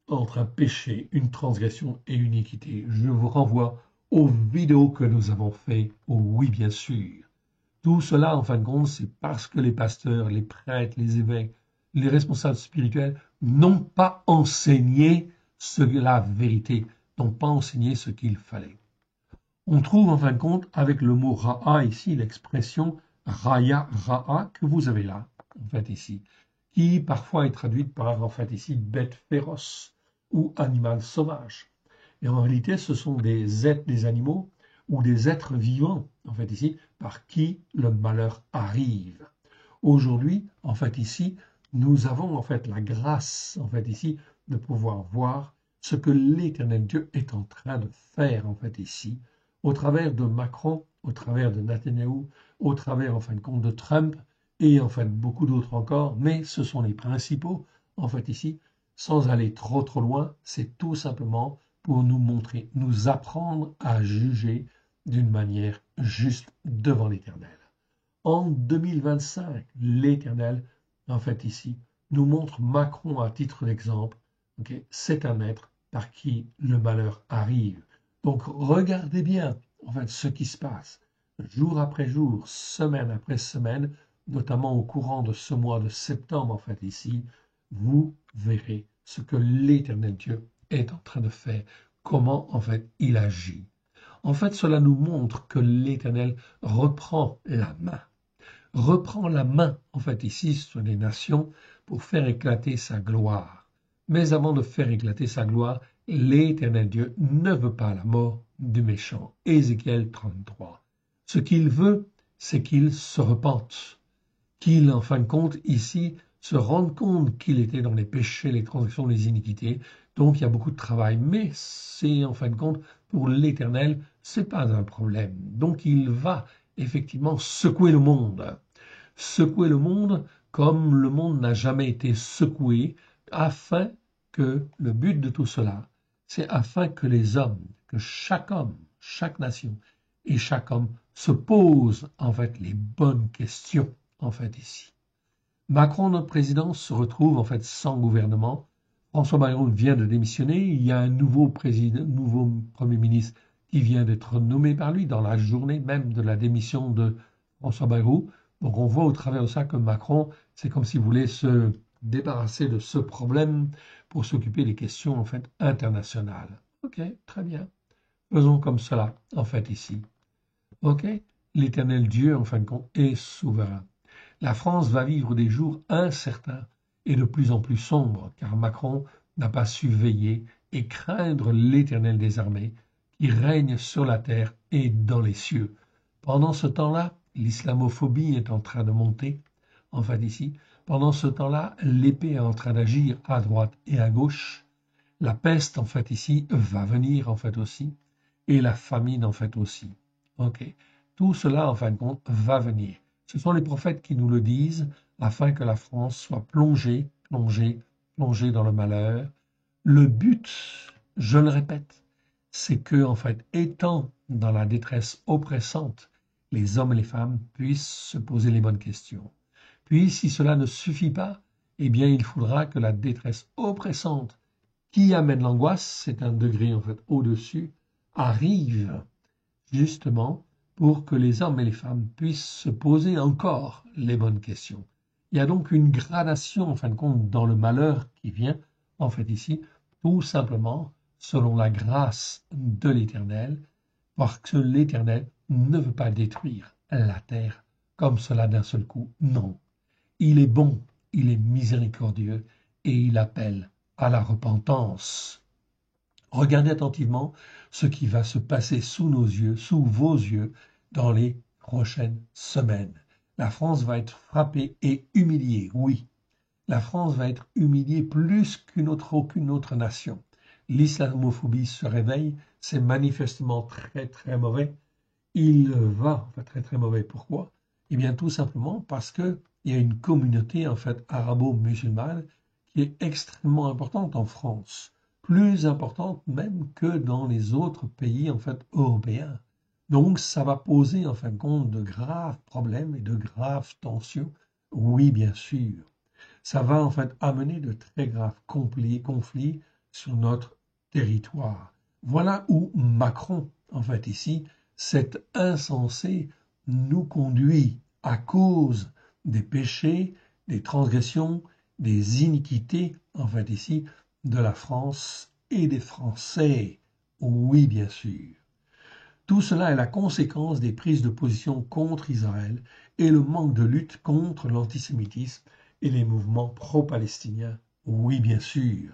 entre un péché, une transgression et une iniquité. Je vous renvoie aux vidéos que nous avons faites, oui, bien sûr. Tout cela, en fin de compte, c'est parce que les pasteurs, les prêtres, les évêques, les responsables spirituels n'ont pas enseigné la vérité, n'ont pas enseigné ce qu'il fallait. On trouve en fin de compte avec le mot ra'a ici l'expression raya ra'a que vous avez là, en fait ici, qui parfois est traduite par en fait ici bête féroce ou animal sauvage. Et en réalité, ce sont des êtres, des animaux ou des êtres vivants, en fait ici, par qui le malheur arrive. Aujourd'hui, en fait ici, nous avons en fait la grâce, en fait ici, de pouvoir voir ce que l'Éternel Dieu est en train de faire, en fait ici, au travers de Macron, au travers de Netanyahou, au travers, en fin de compte, de Trump, et en fait beaucoup d'autres encore, mais ce sont les principaux, en fait ici, sans aller trop trop loin, c'est tout simplement pour nous montrer, nous apprendre à juger d'une manière juste devant l'Éternel. En 2025, l'Éternel, en fait ici, nous montre Macron à titre d'exemple. Okay, c'est un être par qui le malheur arrive. Donc regardez bien en fait ce qui se passe jour après jour, semaine après semaine, notamment au courant de ce mois de septembre en fait ici, vous verrez ce que l'Éternel Dieu est en train de faire, comment en fait il agit. En fait, cela nous montre que l'Éternel reprend la main, en fait, ici, sur les nations pour faire éclater sa gloire. Mais avant de faire éclater sa gloire, l'Éternel Dieu ne veut pas la mort du méchant. Ézéchiel 33. Ce qu'il veut, c'est qu'il se repente, qu'il, en fin de compte, ici, se rende compte qu'il était dans les péchés, les transgressions, les iniquités. Donc, il y a beaucoup de travail. Mais c'est, en fin de compte, pour l'Éternel, c'est pas un problème. Donc, il va effectivement secouer le monde. Secouer le monde comme le monde n'a jamais été secoué, afin que le but de tout cela, c'est afin que les hommes, que chaque homme, chaque nation et chaque homme se pose en fait les bonnes questions en fait ici. Macron, notre président, se retrouve en fait sans gouvernement. François Bayrou vient de démissionner. Il y a un nouveau président, nouveau Premier ministre qui vient d'être nommé par lui dans la journée même de la démission de François Bayrou. Donc on voit au travers de ça que Macron, c'est comme s'il voulait se débarrasser de ce problème pour s'occuper des questions en fait internationales. Ok, très bien. Faisons comme cela en fait ici. Ok, l'Éternel Dieu en fin de compte est souverain. La France va vivre des jours incertains et de plus en plus sombres, car Macron n'a pas su veiller et craindre l'Éternel des armées, qui règne sur la terre et dans les cieux. Pendant ce temps-là, l'islamophobie est en train de monter, en fait ici. Pendant ce temps-là, l'épée est en train d'agir à droite et à gauche. La peste, en fait ici, va venir, en fait aussi, et la famine, en fait aussi. Ok, tout cela, en fin de compte, va venir. Ce sont les prophètes qui nous le disent, afin que la France soit plongée dans le malheur. Le but, je le répète, c'est que, en fait, étant dans la détresse oppressante, les hommes et les femmes puissent se poser les bonnes questions. Puis, si cela ne suffit pas, eh bien, il faudra que la détresse oppressante qui amène l'angoisse, c'est un degré, en fait, au-dessus, arrive justement pour que les hommes et les femmes puissent se poser encore les bonnes questions. Il y a donc une gradation, en fin de compte, dans le malheur qui vient, en fait ici, tout simplement selon la grâce de l'Éternel, parce que l'Éternel ne veut pas détruire la terre comme cela d'un seul coup. Non, il est bon, il est miséricordieux et il appelle à la repentance. Regardez attentivement ce qui va se passer sous nos yeux, sous vos yeux, dans les prochaines semaines. La France va être frappée et humiliée, oui. La France va être humiliée plus qu'aucune autre nation. L'islamophobie se réveille, c'est manifestement très très mauvais. Il va, enfin très très mauvais. Pourquoi? Eh bien tout simplement parce que il y a une communauté en fait arabo-musulmane qui est extrêmement importante en France, plus importante même que dans les autres pays en fait européens. Donc ça va poser en fin de compte de graves problèmes et de graves tensions. Oui, bien sûr. Ça va en fait amener de très graves conflits sur notre territoire. Voilà où Macron, en fait ici, cet insensé, nous conduit à cause des péchés, des transgressions, des iniquités, en fait ici, de la France et des Français. Oui, bien sûr. Tout cela est la conséquence des prises de position contre Israël et le manque de lutte contre l'antisémitisme et les mouvements pro-palestiniens. Oui, bien sûr.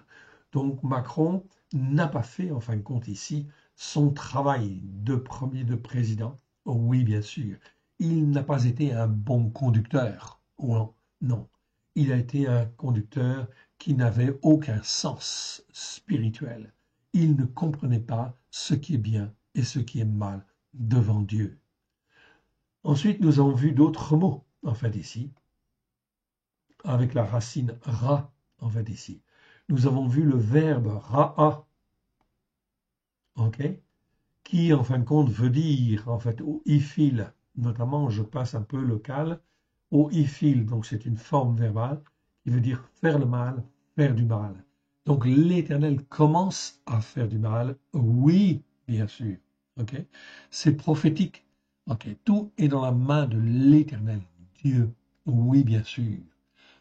Donc Macron n'a pas fait, en fin de compte ici, son travail de premier de président. Oui, bien sûr. Il n'a pas été un bon conducteur. Non, non. Il a été un conducteur qui n'avait aucun sens spirituel. Il ne comprenait pas ce qui est bien et ce qui est mal devant Dieu. Ensuite, nous avons vu d'autres mots, en fait, ici, avec la racine ra, en fait, ici. Nous avons vu le verbe ra'a, ok, qui, en fin de compte, veut dire, en fait, au ifil, notamment, je passe un peu le cal, au ifil, donc c'est une forme verbale, qui veut dire faire le mal, faire du mal. Donc l'Éternel commence à faire du mal, oui, bien sûr. Ok, c'est prophétique. Ok, tout est dans la main de l'Éternel Dieu. Oui, bien sûr.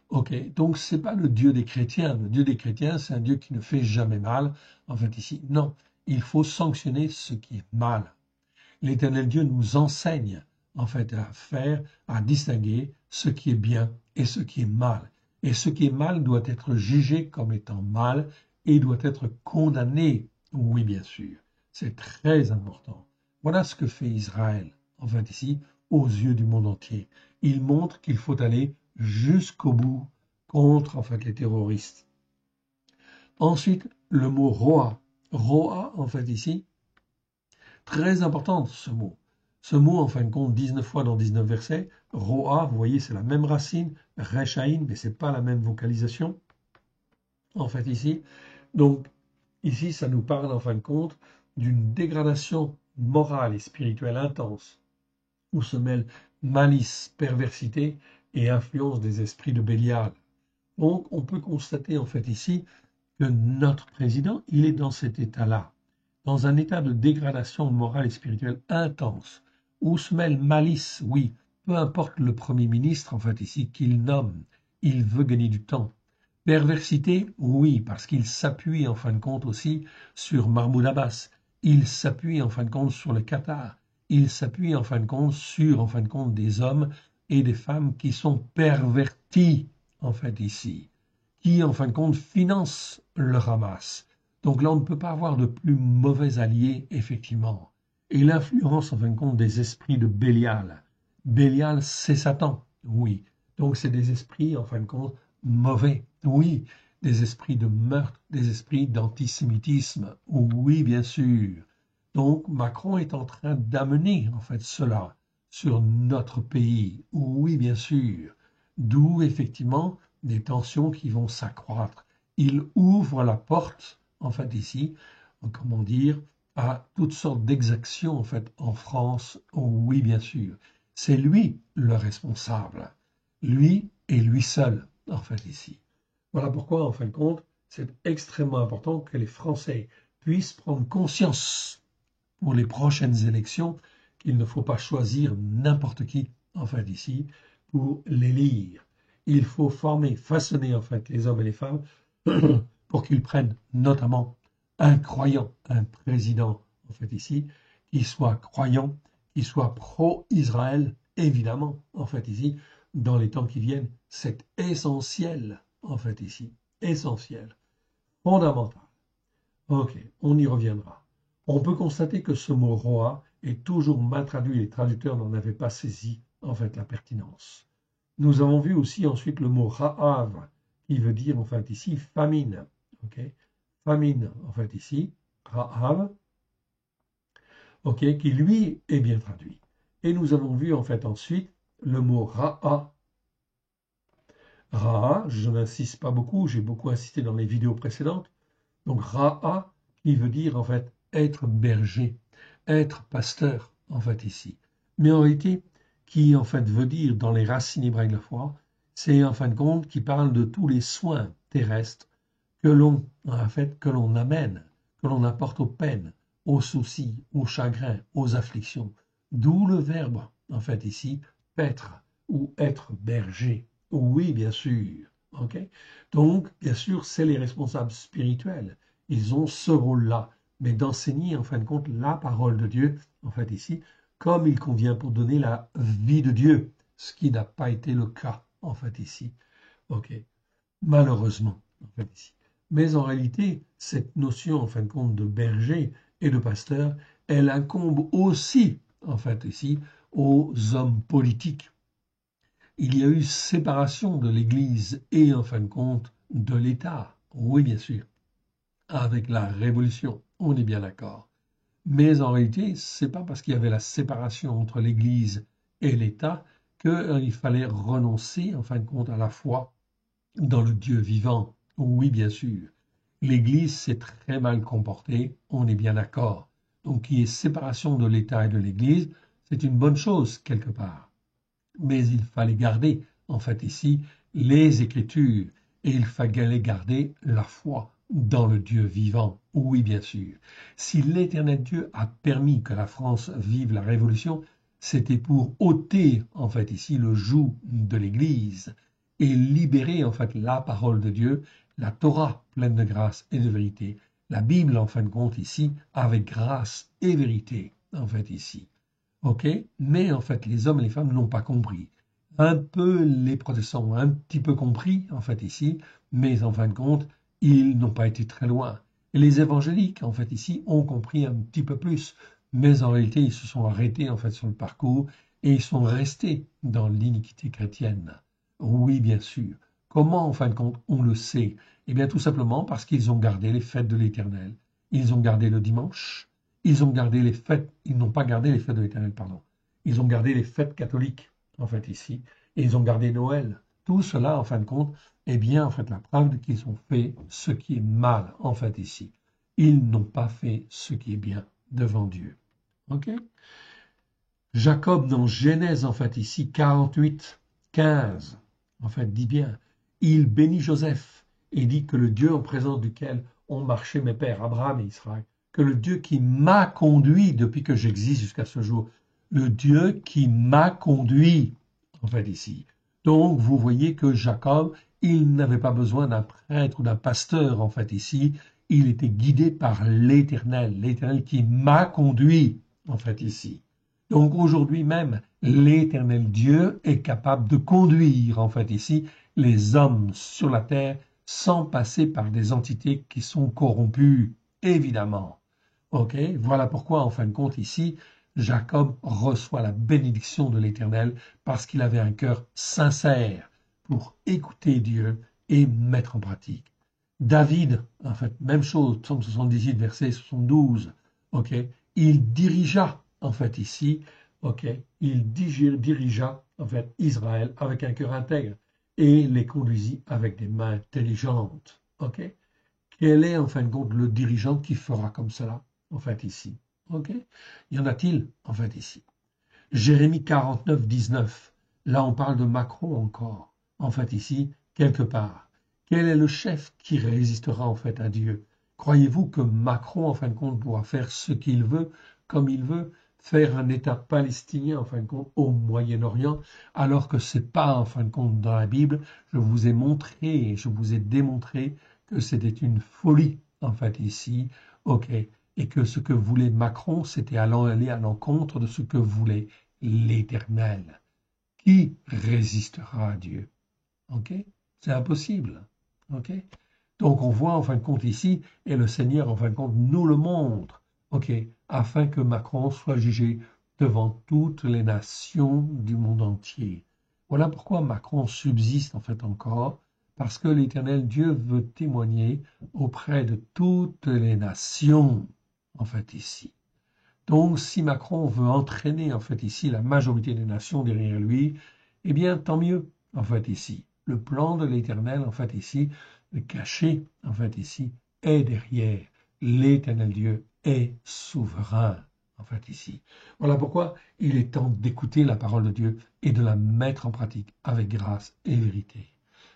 Ok, donc c'est pas le Dieu des chrétiens. Le Dieu des chrétiens, c'est un Dieu qui ne fait jamais mal. En fait, ici, non. Il faut sanctionner ce qui est mal. L'Éternel Dieu nous enseigne, en fait, à faire, à distinguer ce qui est bien et ce qui est mal. Et ce qui est mal doit être jugé comme étant mal et doit être condamné. Oui, bien sûr. C'est très important. Voilà ce que fait Israël, en fait, ici, aux yeux du monde entier. Il montre qu'il faut aller jusqu'au bout contre, en fait, les terroristes. Ensuite, le mot roi. Roi, en fait, ici, très important ce mot. Ce mot, en fin de compte, 19 fois dans 19 versets. Roa, vous voyez, c'est la même racine. Rechaïn, mais ce n'est pas la même vocalisation, en fait, ici. Donc, ici, ça nous parle, en fin de compte, d'une dégradation morale et spirituelle intense, où se mêlent malice, perversité et influence des esprits de Bélial. Donc, on peut constater, en fait, ici, que notre président, il est dans cet état-là, dans un état de dégradation morale et spirituelle intense, où se mêle malice, oui, peu importe le Premier ministre, en fait, ici, qu'il nomme, il veut gagner du temps. Perversité, oui, parce qu'il s'appuie, en fin de compte, aussi sur Mahmoud Abbas. Il s'appuie, en fin de compte, sur le Qatar. Il s'appuie, en fin de compte, sur, en fin de compte, des hommes et des femmes qui sont pervertis, en fait, ici, qui, en fin de compte, financent le Hamas. Donc là, on ne peut pas avoir de plus mauvais alliés, effectivement. Et l'influence, en fin de compte, des esprits de Bélial. Bélial, c'est Satan, oui. Donc c'est des esprits, en fin de compte, mauvais, oui. Des esprits de meurtre, des esprits d'antisémitisme, oui, bien sûr. Donc Macron est en train d'amener, en fait, cela sur notre pays, oui, bien sûr. D'où, effectivement, des tensions qui vont s'accroître. Il ouvre la porte, en fait, ici, comment dire, à toutes sortes d'exactions, en fait, en France. Oh, oui, bien sûr. C'est lui le responsable. Lui et lui seul, en fait, ici. Voilà pourquoi, en fin de compte, c'est extrêmement important que les Français puissent prendre conscience pour les prochaines élections qu'il ne faut pas choisir n'importe qui, en fait, ici, pour l'élire. Il faut former, façonner, en fait, les hommes et les femmes pour qu'ils prennent notamment un croyant, un président, en fait ici, qui soit croyant, qui soit pro-Israël, évidemment, en fait ici, dans les temps qui viennent, c'est essentiel, en fait ici, essentiel, fondamental. Ok, on y reviendra. On peut constater que ce mot roi est toujours mal traduit, les traducteurs n'en avaient pas saisi, en fait, la pertinence. Nous avons vu aussi ensuite le mot Ra'av, qui veut dire en fait ici famine. Okay, famine en fait ici, Ra'av, qui lui est bien traduit. Et nous avons vu en fait ensuite le mot Ra'a. Ra'a, je n'insiste pas beaucoup, j'ai beaucoup insisté dans les vidéos précédentes. Donc Ra'a qui veut dire en fait être berger, être pasteur en fait ici. Mais en réalité, qui en fait veut dire dans les racines hébraïques de la foi, c'est en fin de compte qui parle de tous les soins terrestres que l'on en fait que l'on amène, que l'on apporte aux peines, aux soucis, aux chagrins, aux afflictions. D'où le verbe en fait ici paître ou être berger. Oui, bien sûr. Ok. Donc, bien sûr, c'est les responsables spirituels. Ils ont ce rôle-là, mais d'enseigner en fin de compte la parole de Dieu, en fait ici, comme il convient pour donner la vie de Dieu, ce qui n'a pas été le cas, en fait ici. Ok. Malheureusement, en fait ici. Mais en réalité, cette notion, en fin de compte, de berger et de pasteur, elle incombe aussi, en fait ici, aux hommes politiques. Il y a eu séparation de l'Église et, en fin de compte, de l'État. Oui, bien sûr. Avec la Révolution, on est bien d'accord. Mais en réalité, c'est pas parce qu'il y avait la séparation entre l'Église et l'État qu'il fallait renoncer, en fin de compte, à la foi dans le Dieu vivant. Oui, bien sûr. L'Église s'est très mal comportée, on est bien d'accord. Donc, qu'il y ait séparation de l'État et de l'Église, c'est une bonne chose, quelque part. Mais il fallait garder, en fait, ici, les Écritures, et il fallait garder la foi dans le Dieu vivant. Oui, bien sûr. Si l'Éternel Dieu a permis que la France vive la Révolution, c'était pour ôter, en fait, ici, le joug de l'Église et libérer, en fait, la parole de Dieu, la Torah pleine de grâce et de vérité, la Bible, en fin de compte, ici, avec grâce et vérité, en fait, ici. Ok, mais en fait, les hommes et les femmes n'ont pas compris. Un peu les protestants ont un petit peu compris, en fait, ici, mais en fin de compte, ils n'ont pas été très loin. Et les évangéliques, en fait, ici, ont compris un petit peu plus, mais en réalité, ils se sont arrêtés, en fait, sur le parcours et ils sont restés dans l'iniquité chrétienne. Oui, bien sûr. Comment, en fin de compte, on le sait? Eh bien, tout simplement parce qu'ils ont gardé les fêtes de l'Éternel. Ils ont gardé le dimanche, ils ont gardé les fêtes, ils n'ont pas gardé les fêtes de l'Éternel, pardon. Ils ont gardé les fêtes catholiques, en fait, ici. Et ils ont gardé Noël. Tout cela, en fin de compte, est bien, en fait, la preuve qu'ils ont fait ce qui est mal, en fait, ici. Ils n'ont pas fait ce qui est bien devant Dieu. OK? Jacob, dans Genèse, en fait, ici, 48, 15, en fait, dit bien, il bénit Joseph et dit que le Dieu en présence duquel ont marché mes pères, Abraham et Israël, que le Dieu qui m'a conduit depuis que j'existe jusqu'à ce jour, le Dieu qui m'a conduit, en fait, ici. Donc, vous voyez que Jacob, il n'avait pas besoin d'un prêtre ou d'un pasteur, en fait, ici. Il était guidé par l'Éternel qui m'a conduit, en fait, ici. Donc, aujourd'hui même, l'Éternel Dieu est capable de conduire, en fait, ici, les hommes sur la terre sans passer par des entités qui sont corrompues, évidemment. Ok, voilà pourquoi, en fin de compte, ici, Jacob reçoit la bénédiction de l'Éternel parce qu'il avait un cœur sincère pour écouter Dieu et mettre en pratique. David, en fait, même chose, psaume 78, verset 72, ok, il dirigea, en fait, ici, ok, il dirigea, en fait, Israël avec un cœur intègre et les conduisit avec des mains intelligentes, ok. Quel est, en fin de compte, le dirigeant qui fera comme cela, en fait, ici? OK? Y en a-t-il, en fait, ici? Jérémie 49, 19. Là, on parle de Macron encore, en fait, ici, quelque part. Quel est le chef qui résistera, en fait, à Dieu? Croyez-vous que Macron, en fin de compte, pourra faire ce qu'il veut, comme il veut, faire un État palestinien, en fin de compte, au Moyen-Orient, alors que c'est pas, en fin de compte, dans la Bible? Je vous ai montré, je vous ai démontré que c'était une folie, en fait, ici, ok, et que ce que voulait Macron, c'était aller à l'encontre de ce que voulait l'Éternel. Qui résistera à Dieu? Ok, c'est impossible. Ok, donc on voit en fin de compte ici, et le Seigneur en fin de compte nous le montre, ok, afin que Macron soit jugé devant toutes les nations du monde entier. Voilà pourquoi Macron subsiste en fait encore, parce que l'Éternel Dieu veut témoigner auprès de toutes les nations, en fait ici. Donc si Macron veut entraîner en fait ici la majorité des nations derrière lui, eh bien tant mieux en fait ici. Le plan de l'Éternel en fait ici, caché en fait ici, est derrière. L'Éternel Dieu est souverain en fait ici. Voilà pourquoi il est temps d'écouter la parole de Dieu et de la mettre en pratique avec grâce et vérité.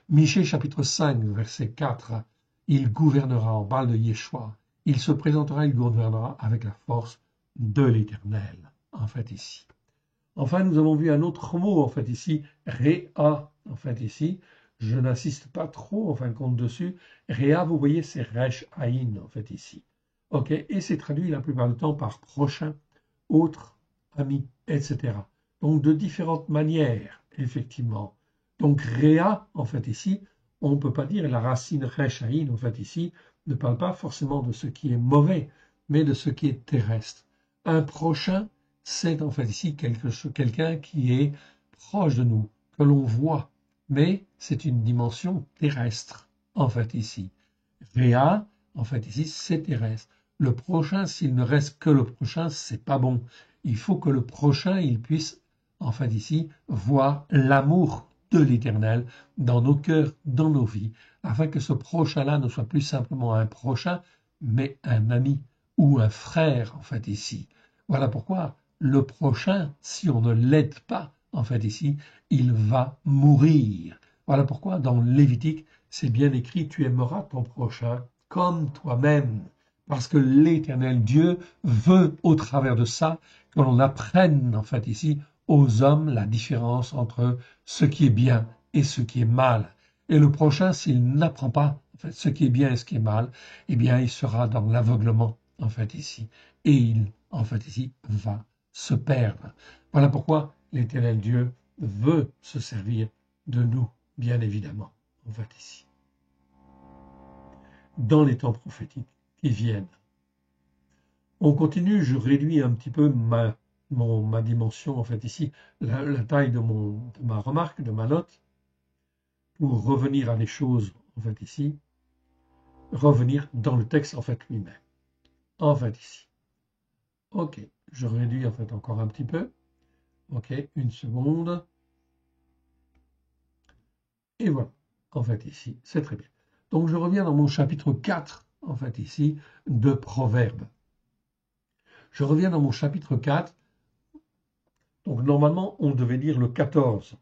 Michée chapitre 5 verset 4, il gouvernera, on parle de Yeshua, il se présentera, il gouvernera avec la force de l'Éternel, en fait ici. Enfin, nous avons vu un autre mot, en fait ici, Réa, en fait ici. Je n'insiste pas trop, en fin de compte, dessus. Réa, vous voyez, c'est Resh Aïn, en fait ici. Ok, et c'est traduit la plupart du temps par prochain, autre, ami, etc. Donc, de différentes manières, effectivement. Donc, Réa, en fait ici, on ne peut pas dire, la racine Resh Aïn, en fait ici, ne parle pas forcément de ce qui est mauvais, mais de ce qui est terrestre. Un prochain, c'est en fait ici quelqu'un qui est proche de nous, que l'on voit, mais c'est une dimension terrestre, en fait ici. Réa, en fait ici, c'est terrestre. Le prochain, s'il ne reste que le prochain, c'est pas bon. Il faut que le prochain, il puisse, en fait ici, voir l'amour de l'Éternel dans nos cœurs, dans nos vies, afin que ce prochain-là ne soit plus simplement un prochain, mais un ami ou un frère, en fait ici. Voilà pourquoi le prochain, si on ne l'aide pas, en fait ici, il va mourir. Voilà pourquoi dans Lévitique, c'est bien écrit, tu aimeras ton prochain comme toi-même. Parce que l'Éternel Dieu veut, au travers de ça, que l'on apprenne, en fait ici, aux hommes la différence entre ce qui est bien et ce qui est mal. Et le prochain, s'il n'apprend pas en fait, ce qui est bien et ce qui est mal, eh bien, il sera dans l'aveuglement, en fait ici. Et il, en fait ici, va se perdre. Voilà pourquoi l'Éternel Dieu veut se servir de nous, bien évidemment, en fait ici. Dans les temps prophétiques qui viennent. On continue, je réduis un petit peu ma dimension, en fait ici, la taille de ma remarque, de ma note, pour revenir à des choses, en fait ici, revenir dans le texte, en fait lui-même, en fait ici. Ok, je réduis en fait encore un petit peu. Ok, une seconde. Et voilà, en fait ici, c'est très bien. Donc je reviens dans mon chapitre 4, en fait ici, de Proverbes. Je reviens dans mon chapitre 4. Donc normalement, on devait lire le 14.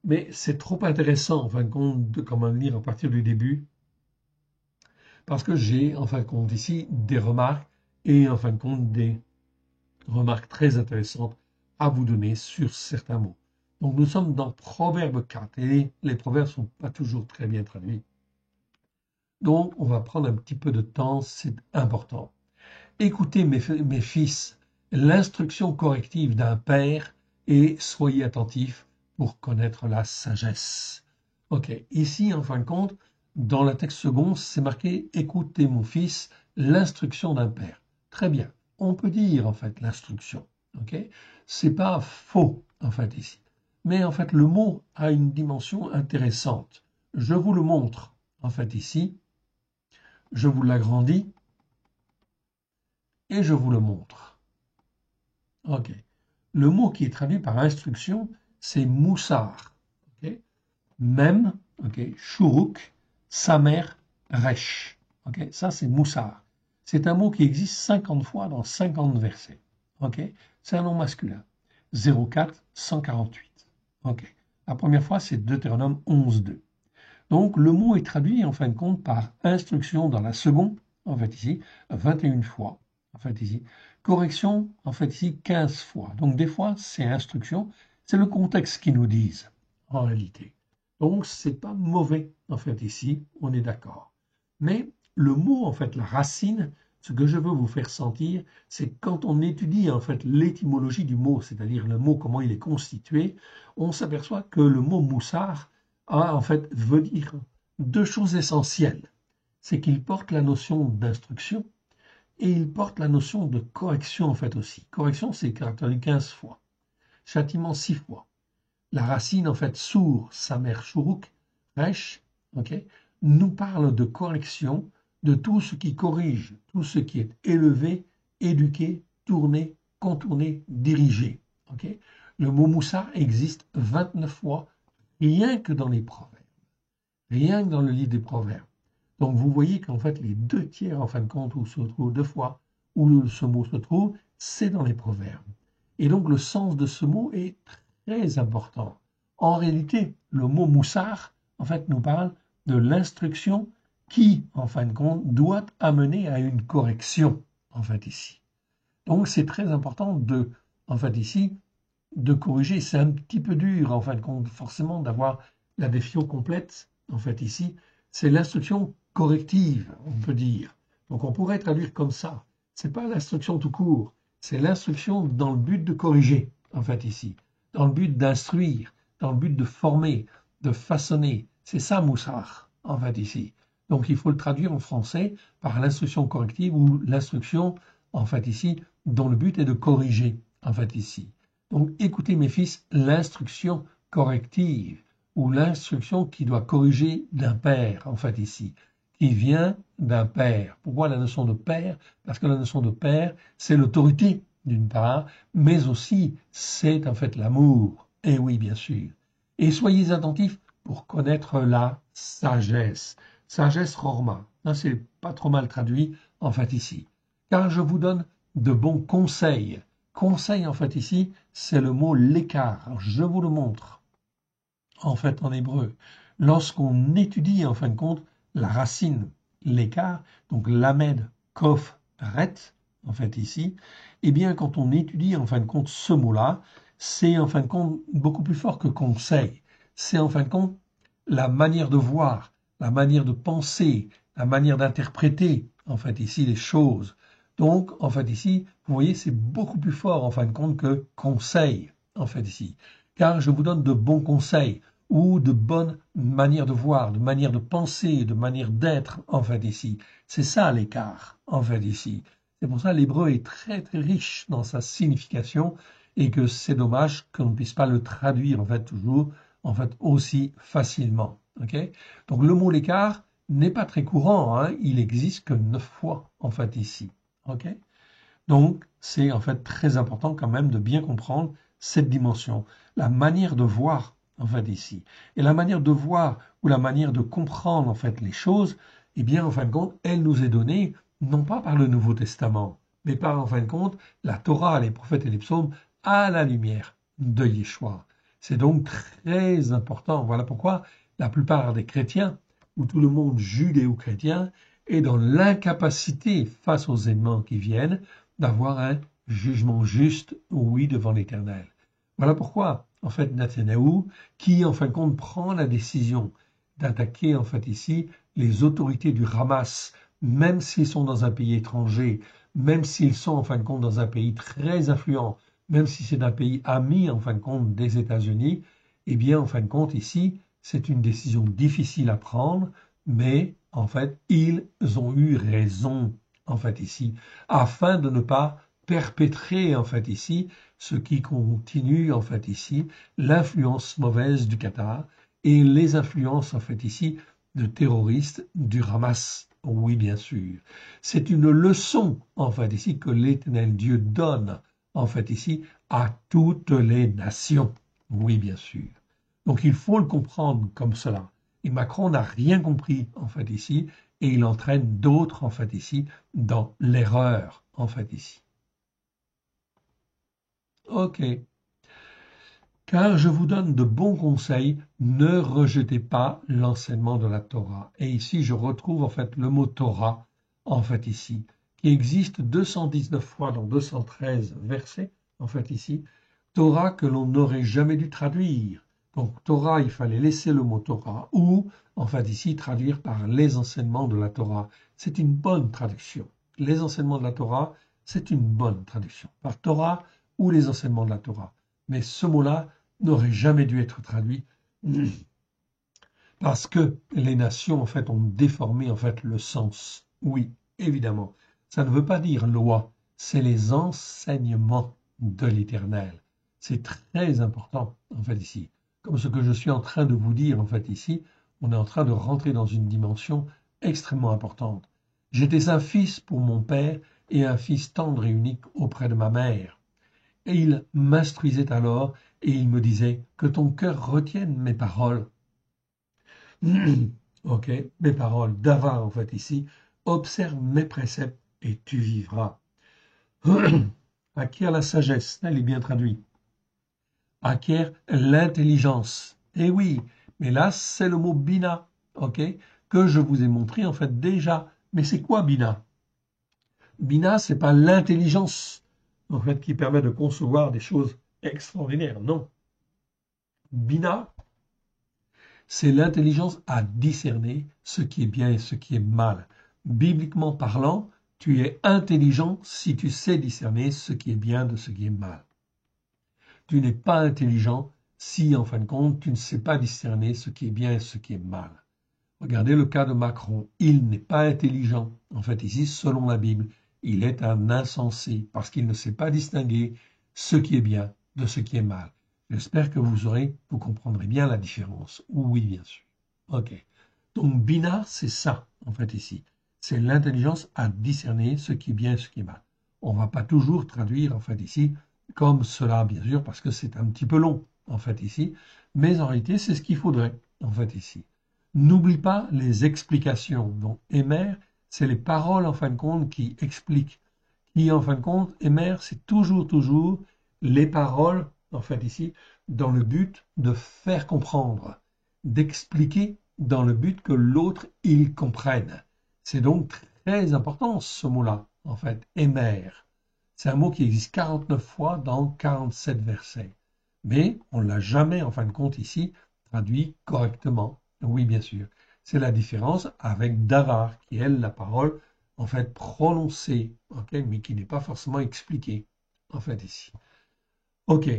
Mais c'est trop intéressant, en fin de compte, de quand même lire à partir du début, parce que j'ai, en fin de compte, ici, des remarques, et en fin de compte, des remarques très intéressantes à vous donner sur certains mots. Donc nous sommes dans Proverbe 4, et les proverbes ne sont pas toujours très bien traduits. Donc on va prendre un petit peu de temps, c'est important. Écoutez mes fils, l'instruction corrective d'un père, et soyez attentifs pour connaître la sagesse. Ok, ici, en fin de compte, dans le texte second, c'est marqué « Écoutez mon fils, l'instruction d'un père ». Très bien, on peut dire en fait l'instruction. Ok, c'est pas faux en fait ici. Mais en fait, le mot a une dimension intéressante. Je vous le montre en fait ici. Je vous l'agrandis et je vous le montre. Ok. Le mot qui est traduit par instruction, c'est moussar. Okay. Mem, okay. Shuruk, Samer, Resh. Okay. Ça, c'est moussar. C'est un mot qui existe 50 fois dans 50 versets. Okay. C'est un nom masculin. 04 148. Okay. La première fois, c'est Deutéronome 11.2. Donc, le mot est traduit, en fin de compte, par instruction dans la seconde, en fait ici, 21 fois, en fait ici. Correction, en fait ici, 15 fois. Donc, des fois, c'est instruction, c'est le contexte qui nous dise, en réalité. Donc, c'est pas mauvais, en fait ici, on est d'accord. Mais le mot, en fait, la racine, ce que je veux vous faire sentir, c'est quand on étudie, en fait, l'étymologie du mot, c'est-à-dire le mot, comment il est constitué, on s'aperçoit que le mot moussard en fait, veut dire deux choses essentielles. C'est qu'il porte la notion d'instruction et il porte la notion de correction, en fait, aussi. Correction, c'est caractérisé 15 fois. Châtiment 6 fois. La racine, en fait, sour, sa mère chourouk, resh, ok, nous parle de correction, de tout ce qui corrige, tout ce qui est élevé, éduqué, tourné, contourné, dirigé. Ok. Le mot moussard existe 29 fois, rien que dans les proverbes, rien que dans le livre des proverbes. Donc vous voyez qu'en fait, les 2 tiers, en fin de compte, où se trouve 2 fois, où ce mot se trouve, c'est dans les proverbes. Et donc le sens de ce mot est très important. En réalité, le mot moussard, en fait, nous parle de l'instruction qui, en fin de compte, doit amener à une correction, en fait, ici. Donc c'est très important de, en fait, ici, de corriger. C'est un petit peu dur, en fin de compte, forcément, d'avoir la définition complète, en fait, ici. C'est l'instruction corrective, on peut dire. Donc on pourrait traduire comme ça. C'est pas l'instruction tout court, c'est l'instruction dans le but de corriger, en fait, ici. Dans le but d'instruire, dans le but de former, de façonner. C'est ça, moussard, en fait, ici. Donc il faut le traduire en français par l'instruction corrective ou l'instruction, en fait, ici, dont le but est de corriger, en fait, ici. Donc écoutez, mes fils, l'instruction corrective ou l'instruction qui doit corriger d'un père, en fait, ici, qui vient d'un père. Pourquoi la notion de père? Parce que la notion de père, c'est l'autorité, d'une part, mais aussi c'est en fait l'amour. Et oui, bien sûr. Et soyez attentifs pour connaître la sagesse. Sagesse rorma. C'est pas trop mal traduit, en fait, ici. Car je vous donne de bons conseils. Conseil, en fait, ici, c'est le mot l'écart. Je vous le montre. En fait, en hébreu, lorsqu'on étudie, en fin de compte, la racine, l'écart, donc lamed, kof, ret, en fait, ici, eh bien, quand on étudie, en fin de compte, ce mot-là, c'est, en fin de compte, beaucoup plus fort que conseil. C'est, en fin de compte, la manière de voir, la manière de penser, la manière d'interpréter, en fait, ici, les choses. Donc, en fait, ici, vous voyez, c'est beaucoup plus fort, en fin de compte, que conseil, en fait, ici. Car je vous donne de bons conseils ou de bonnes manières de voir, de manières de penser, de manière d'être, en fait, ici. C'est ça l'écart, en fait, ici. C'est pour ça que l'hébreu est très, très riche dans sa signification et que c'est dommage qu'on ne puisse pas le traduire, en fait, toujours, en fait, aussi facilement. Okay. Donc, le mot l'écart n'est pas très courant, hein, il existe que 9 fois, en fait, ici. Okay. Donc, c'est en fait très important quand même de bien comprendre cette dimension, la manière de voir en fait ici. Et la manière de voir ou la manière de comprendre en fait les choses, eh bien en fin de compte, elle nous est donnée non pas par le Nouveau Testament, mais par en fin de compte la Torah, les prophètes et les psaumes à la lumière de Yeshua. C'est donc très important. Voilà pourquoi la plupart des chrétiens, ou tout le monde judéo-chrétien, est dans l'incapacité face aux événements qui viennent d'avoir un jugement juste, oui, devant l'Éternel. Voilà pourquoi, en fait, Netanyahou, qui, en fin de compte, prend la décision d'attaquer, en fait, ici, les autorités du Hamas, même s'ils sont dans un pays étranger, même s'ils sont, en fin de compte, dans un pays très influent, même si c'est un pays ami, en fin de compte, des États-Unis, eh bien, en fin de compte, ici, c'est une décision difficile à prendre, mais, en fait, ils ont eu raison, en fait, ici, afin de ne pas perpétrer, en fait, ici, ce qui continue, en fait, ici, l'influence mauvaise du Qatar et les influences, en fait, ici, de terroristes du Hamas. Oui, bien sûr. C'est une leçon, en fait, ici, que l'Éternel Dieu donne, en fait, ici, à toutes les nations. Oui, bien sûr. Donc, il faut le comprendre comme cela. Et Macron n'a rien compris, en fait, ici, et il entraîne d'autres, en fait, ici, dans l'erreur, en fait, ici. Ok. Car je vous donne de bons conseils, ne rejetez pas l'enseignement de la Torah. Et ici, je retrouve, en fait, le mot Torah, en fait, ici, qui existe 219 fois dans 213 versets, en fait, ici. Torah que l'on n'aurait jamais dû traduire. Donc Torah, il fallait laisser le mot Torah ou, en fait ici, traduire par les enseignements de la Torah. C'est une bonne traduction. Les enseignements de la Torah, c'est une bonne traduction. Par Torah ou les enseignements de la Torah. Mais ce mot-là n'aurait jamais dû être traduit parce que les nations, en fait, ont déformé, en fait, le sens. Oui, évidemment. Ça ne veut pas dire loi, c'est les enseignements de l'Éternel. C'est très important, en fait, ici. Comme ce que je suis en train de vous dire, en fait, ici, on est en train de rentrer dans une dimension extrêmement importante. J'étais un fils pour mon père et un fils tendre et unique auprès de ma mère. Et il m'instruisait alors et il me disait que ton cœur retienne mes paroles. Ok, mes paroles, Davar en fait ici, observe mes préceptes et tu vivras. Acquiert la sagesse, elle est bien traduite. Acquiert l'intelligence. Eh oui, mais là c'est le mot bina, ok, que je vous ai montré en fait déjà. Mais c'est quoi bina? Bina, c'est pas l'intelligence en fait qui permet de concevoir des choses extraordinaires, non. Bina, c'est l'intelligence à discerner ce qui est bien et ce qui est mal. Bibliquement parlant, tu es intelligent si tu sais discerner ce qui est bien de ce qui est mal. Tu n'es pas intelligent si, en fin de compte, tu ne sais pas discerner ce qui est bien et ce qui est mal. Regardez le cas de Macron. Il n'est pas intelligent. En fait, ici, selon la Bible, il est un insensé parce qu'il ne sait pas distinguer ce qui est bien de ce qui est mal. J'espère que vous comprendrez bien la différence. Oui, bien sûr. Ok. Donc, binaire, c'est ça, en fait, ici. C'est l'intelligence à discerner ce qui est bien et ce qui est mal. On ne va pas toujours traduire, en fait, ici, comme cela, bien sûr, parce que c'est un petit peu long, en fait, ici. Mais en réalité, c'est ce qu'il faudrait, en fait, ici. N'oublie pas les explications. Donc, émer, c'est les paroles, en fin de compte, qui expliquent. Qui, en fin de compte, émer, c'est toujours les paroles, en fait, ici, dans le but de faire comprendre, d'expliquer dans le but que l'autre, il comprenne. C'est donc très important, ce mot-là, en fait, émer. C'est un mot qui existe 49 fois dans 47 versets. Mais on ne l'a jamais, en fin de compte, ici, traduit correctement. Oui, bien sûr. C'est la différence avec davar, qui est la parole, en fait, prononcée, okay, mais qui n'est pas forcément expliquée, en fait, ici. Ok.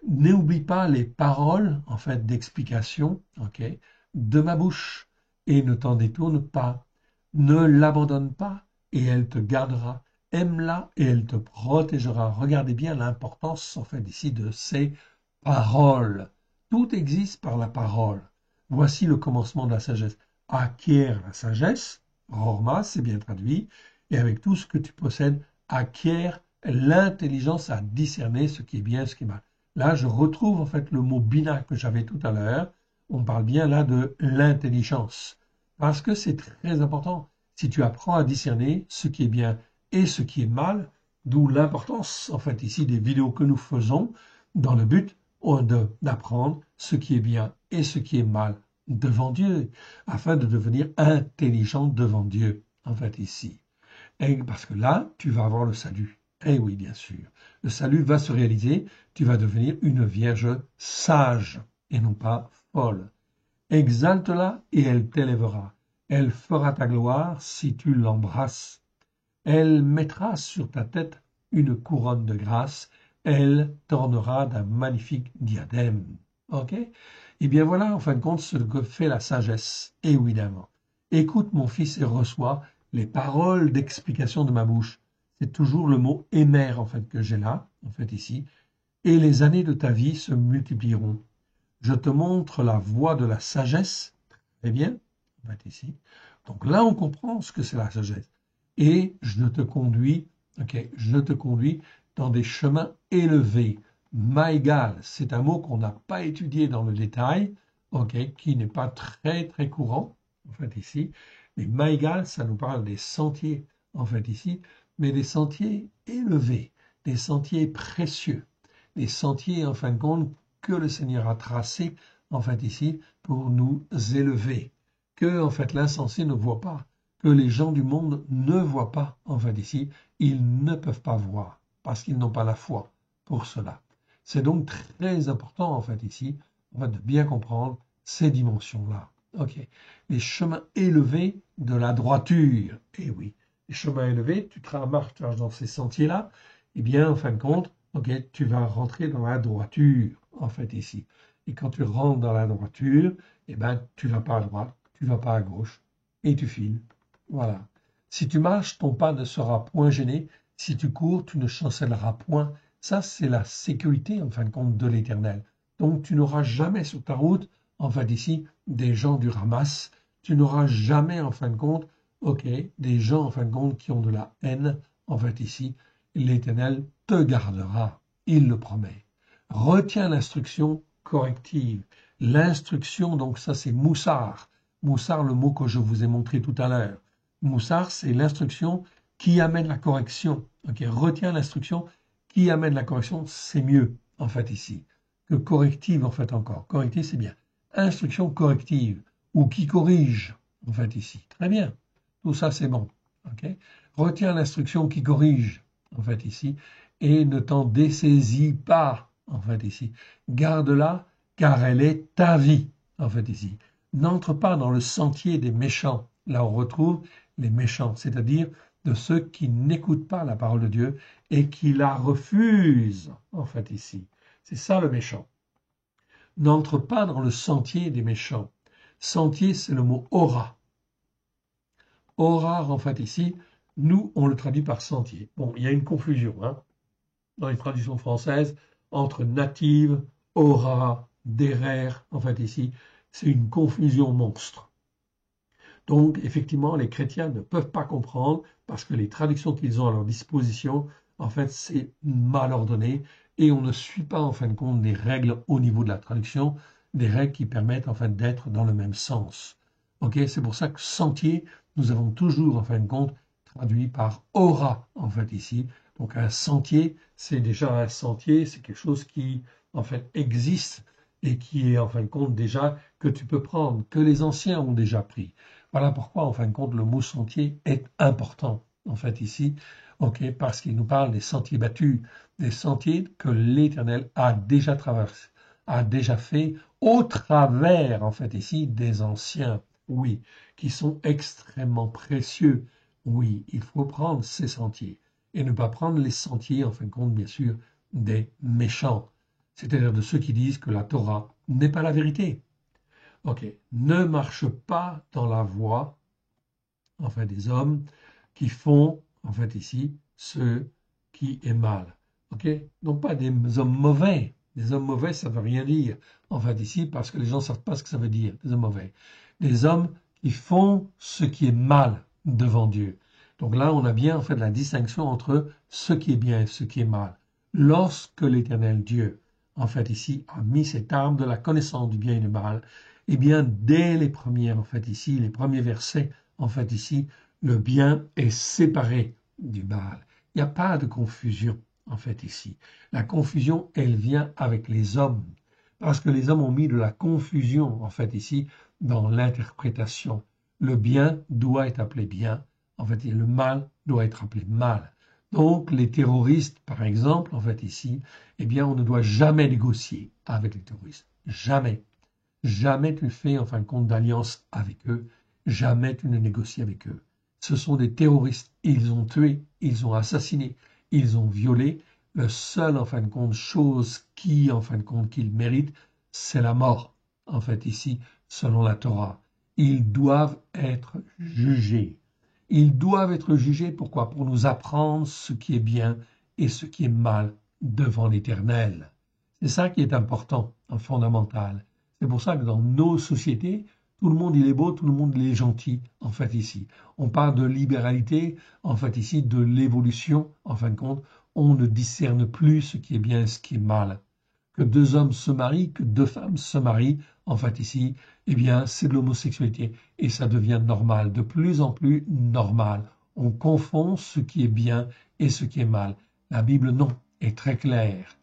N'oublie pas les paroles, en fait, d'explication, ok, de ma bouche, et ne t'en détourne pas. Ne l'abandonne pas, et elle te gardera. Aime-la, et elle te protégera. Regardez bien l'importance, en fait, ici, de ces paroles. Tout existe par la parole. Voici le commencement de la sagesse. Acquiert la sagesse, Rorma, c'est bien traduit, et avec tout ce que tu possèdes, acquiert l'intelligence à discerner ce qui est bien et ce qui est mal. Là, je retrouve en fait le mot bina que j'avais tout à l'heure. On parle bien là de l'intelligence. Parce que c'est très important. Si tu apprends à discerner ce qui est bien et ce qui est mal, d'où l'importance en fait ici des vidéos que nous faisons dans le but d'apprendre ce qui est bien et ce qui est mal devant Dieu, afin de devenir intelligent devant Dieu, en fait ici. Et parce que là, tu vas avoir le salut. Eh oui, bien sûr. Le salut va se réaliser. Tu vas devenir une vierge sage et non pas folle. Exalte-la et elle t'élèvera. Elle fera ta gloire si tu l'embrasses. Elle mettra sur ta tête une couronne de grâce. Elle t'ornera d'un magnifique diadème. Ok? Eh bien voilà, en fin de compte, ce que fait la sagesse. Évidemment. Écoute, mon fils, et reçois les paroles d'explication de ma bouche. C'est toujours le mot émer, en fait, que j'ai là, en fait, ici. Et les années de ta vie se multiplieront. Je te montre la voie de la sagesse. Eh bien, en fait, ici. Donc là, on comprend ce que c'est la sagesse. Et je te conduis, ok, je te conduis dans des chemins élevés. Maïgal, c'est un mot qu'on n'a pas étudié dans le détail, ok, qui n'est pas très courant, en fait, ici. Mais Maïgal, ça nous parle des sentiers, en fait, ici, mais des sentiers élevés, des sentiers précieux, des sentiers, en fin de compte, que le Seigneur a tracés, en fait, ici, pour nous élever, que, en fait, l'insensé ne voit pas, que les gens du monde ne voient pas, en fait, ici, ils ne peuvent pas voir, parce qu'ils n'ont pas la foi pour cela. C'est donc très important, en fait, ici, de bien comprendre ces dimensions-là. Ok. Les chemins élevés de la droiture. Eh oui, les chemins élevés, tu marches dans ces sentiers-là, eh bien, en fin de compte, ok, tu vas rentrer dans la droiture, en fait, ici. Et quand tu rentres dans la droiture, eh ben, tu vas pas à droite, tu vas pas à gauche, et tu files. Voilà. Si tu marches, ton pas ne sera point gêné. Si tu cours, tu ne chancelleras point. Ça, c'est la sécurité, en fin de compte, de l'Éternel. Donc, tu n'auras jamais sur ta route, en fait, ici, des gens du ramasse. Tu n'auras jamais, en fin de compte, ok, des gens, en fin de compte, qui ont de la haine, en fait, ici. L'Éternel te gardera. Il le promet. Retiens l'instruction corrective. L'instruction, donc, ça, c'est moussard. Moussard, le mot que je vous ai montré tout à l'heure. Moussard, c'est l'instruction qui amène la correction. Ok, retiens l'instruction qui amène la correction, c'est mieux, en fait, ici, que corrective, en fait, encore. Corrective, c'est bien. Instruction corrective, ou qui corrige, en fait, ici. Très bien. Tout ça, c'est bon. Ok. Retiens l'instruction qui corrige, en fait, ici, et ne t'en dessaisis pas, en fait, ici. Garde-la, car elle est ta vie, en fait, ici. N'entre pas dans le sentier des méchants. Là, on retrouve les méchants, c'est-à-dire de ceux qui n'écoutent pas la parole de Dieu et qui la refusent, en fait, ici. C'est ça le méchant. N'entre pas dans le sentier des méchants. Sentier, c'est le mot aura. Aura, en fait, ici, nous, on le traduit par sentier. Bon, il y a une confusion, hein, dans les traductions françaises, entre native, aura, derrière, en fait, ici, c'est une confusion monstre. Donc, effectivement, les chrétiens ne peuvent pas comprendre parce que les traductions qu'ils ont à leur disposition, en fait, c'est mal ordonné et on ne suit pas, en fin de compte, des règles au niveau de la traduction, des règles qui permettent, en fait, d'être dans le même sens. Ok, c'est pour ça que sentier, nous avons toujours, en fin de compte, traduit par aura, en fait, ici. Donc, un sentier, c'est déjà un sentier, c'est quelque chose qui, en fait, existe et qui est, en fin de compte, déjà que tu peux prendre, que les anciens ont déjà pris. Voilà pourquoi, en fin de compte, le mot sentier est important, en fait, ici, ok, parce qu'il nous parle des sentiers battus, des sentiers que l'Éternel a déjà traversés, a déjà fait au travers, en fait, ici, des anciens, oui, qui sont extrêmement précieux. Oui, il faut prendre ces sentiers et ne pas prendre les sentiers, en fin de compte, bien sûr, des méchants, c'est-à-dire de ceux qui disent que la Torah n'est pas la vérité. Ok, ne marche pas dans la voie, en fait, des hommes qui font, en fait, ici, ce qui est mal. Ok, donc pas des hommes mauvais. Des hommes mauvais, ça veut rien dire, en fait, ici, parce que les gens ne savent pas ce que ça veut dire, des hommes mauvais. Des hommes qui font ce qui est mal devant Dieu. Donc là, on a bien, en fait, la distinction entre ce qui est bien et ce qui est mal. Lorsque l'Éternel Dieu, en fait, ici, a mis cette arme de la connaissance du bien et du mal, eh bien, dès les premières, en fait, ici, les premiers versets, en fait, ici, le bien est séparé du mal. Il n'y a pas de confusion, en fait, ici. La confusion, elle vient avec les hommes, parce que les hommes ont mis de la confusion, en fait, ici, dans l'interprétation. Le bien doit être appelé bien, en fait, et le mal doit être appelé mal. Donc, les terroristes, par exemple, en fait, ici, eh bien, on ne doit jamais négocier avec les terroristes. Jamais. Jamais tu fais, en fin de compte, d'alliance avec eux. Jamais tu ne négocies avec eux. Ce sont des terroristes. Ils ont tué, ils ont assassiné, ils ont violé. Le seul, en fin de compte, chose qui, en fin de compte, qu'ils méritent, c'est la mort. En fait, ici, selon la Torah. Ils doivent être jugés. Ils doivent être jugés, pourquoi? Pour nous apprendre ce qui est bien et ce qui est mal devant l'Éternel. C'est ça qui est important, fondamental. C'est pour ça que dans nos sociétés, tout le monde il est beau, tout le monde il est gentil, en fait, ici. On parle de libéralité, en fait, ici, de l'évolution, en fin de compte. On ne discerne plus ce qui est bien et ce qui est mal. Que deux hommes se marient, que deux femmes se marient, en fait, ici, eh bien, c'est de l'homosexualité. Et ça devient normal, de plus en plus normal. On confond ce qui est bien et ce qui est mal. La Bible, non, est très claire.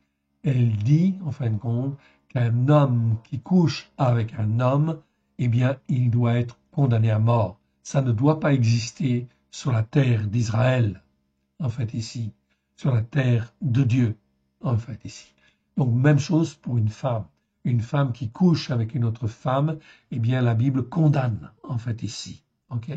Elle dit, en fin de compte, qu'un homme qui couche avec un homme, eh bien, il doit être condamné à mort. Ça ne doit pas exister sur la terre d'Israël, en fait, ici, sur la terre de Dieu, en fait, ici. Donc, même chose pour une femme. une femme qui couche avec une autre femme, eh bien la Bible condamne en fait ici. Ok?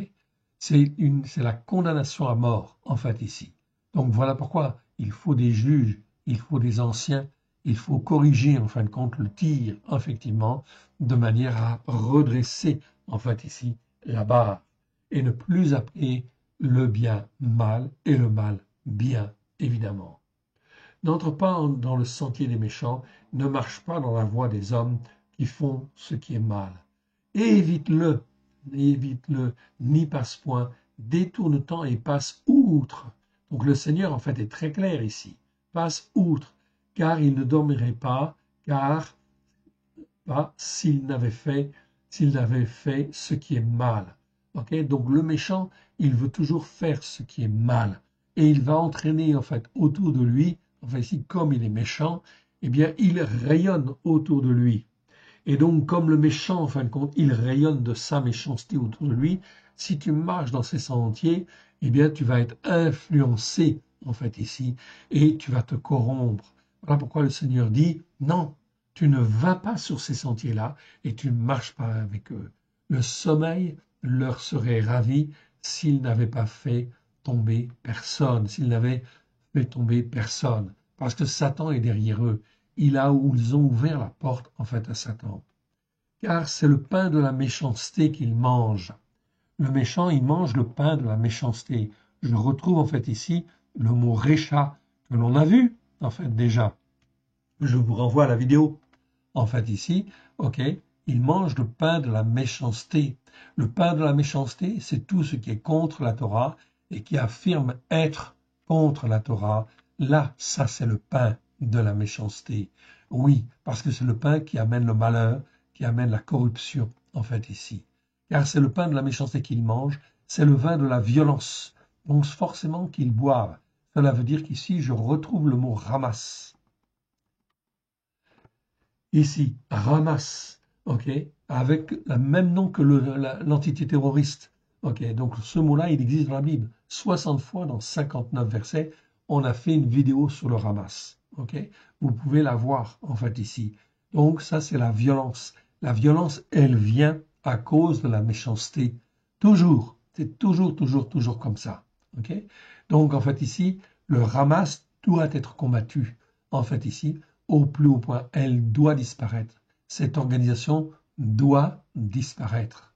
C'est la condamnation à mort en fait ici. Donc voilà pourquoi il faut des juges, il faut des anciens, il faut corriger en fin de compte le tir effectivement de manière à redresser en fait ici la barre et ne plus appeler le bien mal et le mal bien évidemment. N'entre pas dans le sentier des méchants, ne marche pas dans la voie des hommes qui font ce qui est mal. Évite-le, évite-le, n'y passe point, détourne-t'en et passe outre. Donc le Seigneur en fait est très clair ici, passe outre, car il ne dormirait pas, car pas s'il n'avait fait ce qui est mal. Okay? Donc le méchant, il veut toujours faire ce qui est mal. Et il va entraîner en fait autour de lui, enfin ici comme il est méchant, eh bien il rayonne autour de lui. Et donc comme le méchant, en fin de compte, il rayonne de sa méchanceté autour de lui, si tu marches dans ces sentiers, eh bien tu vas être influencé en fait ici, et tu vas te corrompre. Voilà pourquoi le Seigneur dit, non, tu ne vas pas sur ces sentiers-là et tu ne marches pas avec eux. Le sommeil leur serait ravi s'ils n'avaient pas fait tomber personne, s'ils n'avaient fait tomber personne, parce que Satan est derrière eux. Ils ont ouvert la porte en fait à Satan. Car c'est le pain de la méchanceté qu'il mange. Le méchant, il mange le pain de la méchanceté. Je retrouve en fait ici le mot récha que l'on a vu en fait déjà. Je vous renvoie à la vidéo. En fait ici, ok, il mange le pain de la méchanceté. Le pain de la méchanceté, c'est tout ce qui est contre la Torah et qui affirme être contre la Torah. Là, ça c'est le pain de la méchanceté. Oui, parce que c'est le pain qui amène le malheur, qui amène la corruption, en fait ici. Car c'est le pain de la méchanceté qu'il mange, c'est le vin de la violence. Donc forcément qu'il boive. Cela veut dire qu'ici, je retrouve le mot ramasse. Ici, ramasse, ok, avec le même nom que l'entité terroriste. Ok, donc ce mot-là, il existe dans la Bible. 60 fois dans 59 versets, on a fait une vidéo sur le ramasse. Ok, vous pouvez la voir en fait ici. Donc ça, c'est la violence. La violence, elle vient à cause de la méchanceté. Toujours, c'est toujours comme ça. Ok, donc en fait ici, le ramasse doit être combattu. En fait ici, au plus haut point, elle doit disparaître. Cette organisation doit disparaître.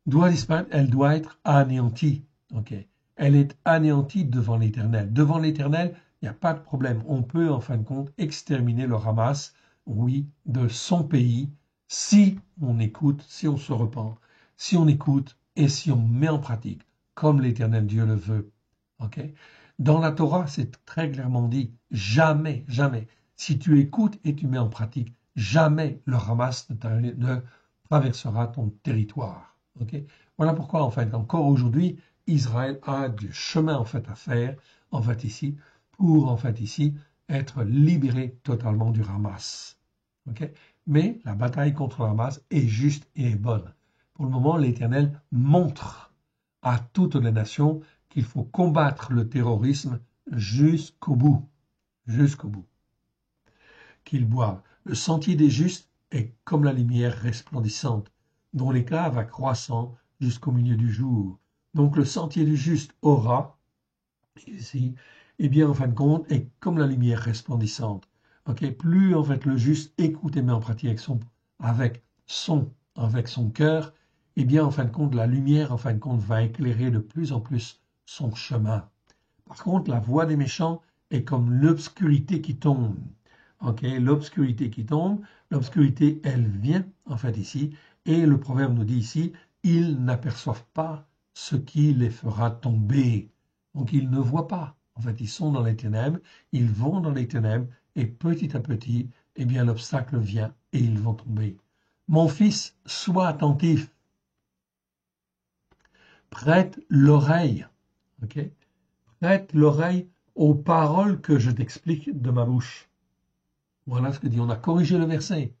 Doit disparaître, elle doit être anéantie. Okay. Elle est anéantie devant l'Éternel. Devant l'Éternel, il n'y a pas de problème. On peut, en fin de compte, exterminer le Hamas, oui, de son pays, si on écoute, si on se repent, si on écoute et si on met en pratique, comme l'Éternel Dieu le veut. Okay. Dans la Torah, c'est très clairement dit, jamais, jamais, si tu écoutes et tu mets en pratique, jamais le Hamas ne traversera ton territoire. Okay. Voilà pourquoi, en fait, encore aujourd'hui, Israël a du chemin en fait à faire, en fait ici, pour en fait ici être libéré totalement du Hamas. Okay. Mais la bataille contre le Hamas est juste et est bonne. Pour le moment, l'Éternel montre à toutes les nations qu'il faut combattre le terrorisme jusqu'au bout. Jusqu'au bout. Qu'ils boivent. Le sentier des justes est comme la lumière resplendissante, dont l'éclat va croissant jusqu'au milieu du jour. Donc le sentier du juste aura, ici, eh bien en fin de compte, est comme la lumière resplendissante. Okay? Plus en fait le juste écoute et met en pratique avec son cœur, eh bien en fin de compte, la lumière en fin de compte va éclairer de plus en plus son chemin. Par contre, la voie des méchants est comme l'obscurité qui tombe. Okay, l'obscurité qui tombe, l'obscurité, elle vient, en fait, ici, et le proverbe nous dit ici, ils n'aperçoivent pas ce qui les fera tomber. Donc, ils ne voient pas. En fait, ils sont dans les ténèbres, ils vont dans les ténèbres, et petit à petit, eh bien, l'obstacle vient, et ils vont tomber. Mon fils, sois attentif. Prête l'oreille. Okay? Prête l'oreille aux paroles que je t'explique de ma bouche. Voilà ce que dit. On a corrigé le verset.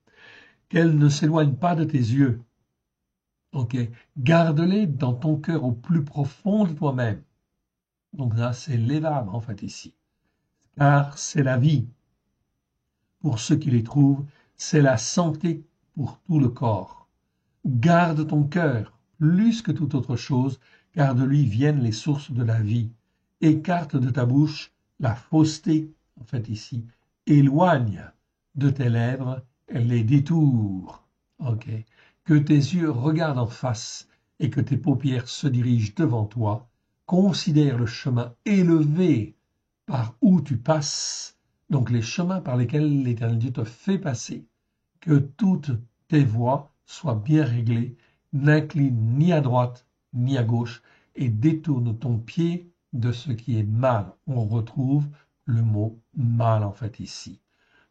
Qu'elles ne s'éloignent pas de tes yeux. Ok. Garde-les dans ton cœur au plus profond de toi-même. Donc là, c'est l'évame en fait ici. Car c'est la vie. Pour ceux qui les trouvent, c'est la santé pour tout le corps. Garde ton cœur plus que toute autre chose, car de lui viennent les sources de la vie. Écarte de ta bouche la fausseté, en fait ici, éloigne de tes lèvres les détours. Ok. Que tes yeux regardent en face et que tes paupières se dirigent devant toi. Considère le chemin élevé par où tu passes, donc les chemins par lesquels l'Éternel Dieu te fait passer. Que toutes tes voies soient bien réglées, n'incline ni à droite ni à gauche, et détourne ton pied de ce qui est mal. On retrouve le mot mal en fait ici.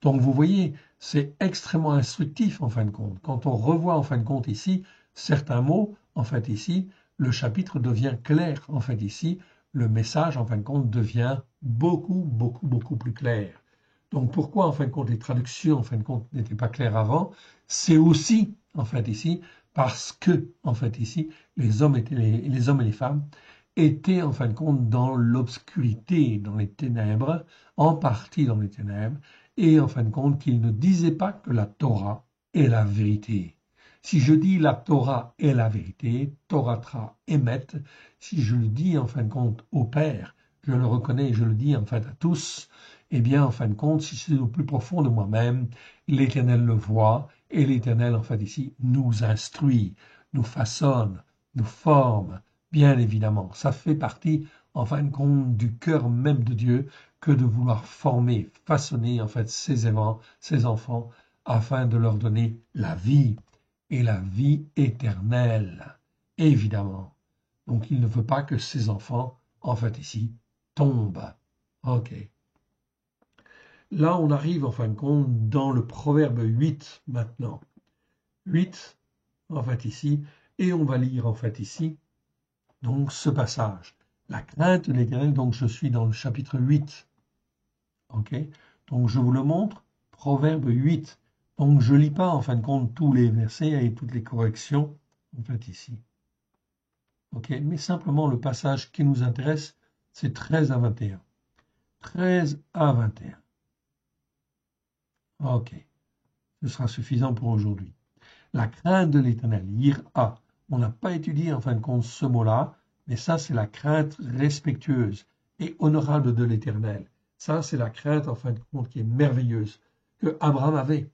Donc vous voyez, c'est extrêmement instructif en fin de compte. Quand on revoit en fin de compte ici certains mots, en fait ici, le chapitre devient clair. En fait ici, le message en fin de compte devient beaucoup plus clair. Donc pourquoi en fin de compte les traductions en fin de compte n'étaient pas claires avant? C'est aussi en fait ici parce que en fait ici les hommes et les femmes étaient en fin de compte dans l'obscurité, dans les ténèbres, en partie dans les ténèbres, et en fin de compte qu'ils ne disaient pas que la Torah est la vérité. Si je dis la Torah est la vérité, Toratra émet, si je le dis en fin de compte au Père, je le reconnais et je le dis en fait à tous, eh bien en fin de compte, si c'est au plus profond de moi-même, l'Éternel le voit et l'Éternel en fait ici nous instruit, nous façonne, nous forme, bien évidemment. Ça fait partie en fin de compte du cœur même de Dieu que de vouloir former, façonner en fait ses enfants afin de leur donner la vie et la vie éternelle, évidemment. Donc il ne veut pas que ses enfants, en fait ici, tombent. Ok. Là, on arrive en fin de compte dans le proverbe 8 maintenant. 8, en fait ici, et on va lire en fait ici, donc ce passage. La crainte de l'Éternel, donc je suis dans le chapitre 8. Ok. Donc je vous le montre, proverbe 8. Donc je lis pas en fin de compte tous les versets et toutes les corrections, en fait ici. Ok. Mais simplement le passage qui nous intéresse, c'est 13 à 21. 13 à 21. Ok. Ce sera suffisant pour aujourd'hui. La crainte de l'Éternel, yir'a. On n'a pas étudié en fin de compte ce mot-là, mais ça c'est la crainte respectueuse et honorable de l'Éternel. Ça c'est la crainte en fin de compte qui est merveilleuse, que Abraham avait,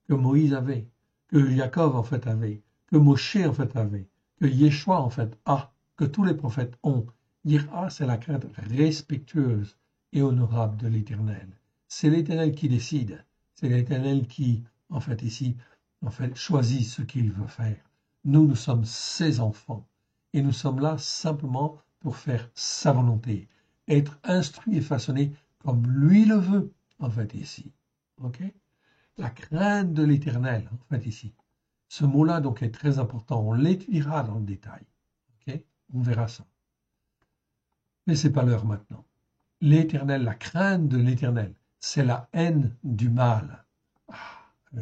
que Moïse avait, que Jacob en fait avait, que Moshe en fait avait, que Yeshua en fait a, que tous les prophètes ont. Yir'a, c'est la crainte respectueuse et honorable de l'Éternel. C'est l'Éternel qui décide, c'est l'Éternel qui, en fait ici, en fait, choisit ce qu'il veut faire. Nous, nous sommes ses enfants et nous sommes là simplement pour faire sa volonté, être instruits et façonnés comme lui le veut, en fait, ici. Ok? La crainte de l'Éternel, en fait, ici. Ce mot-là, donc, est très important. On l'étudiera dans le détail. Ok? On verra ça. Mais c'est pas l'heure maintenant. L'Éternel, la crainte de l'Éternel, c'est la haine du mal. Ah,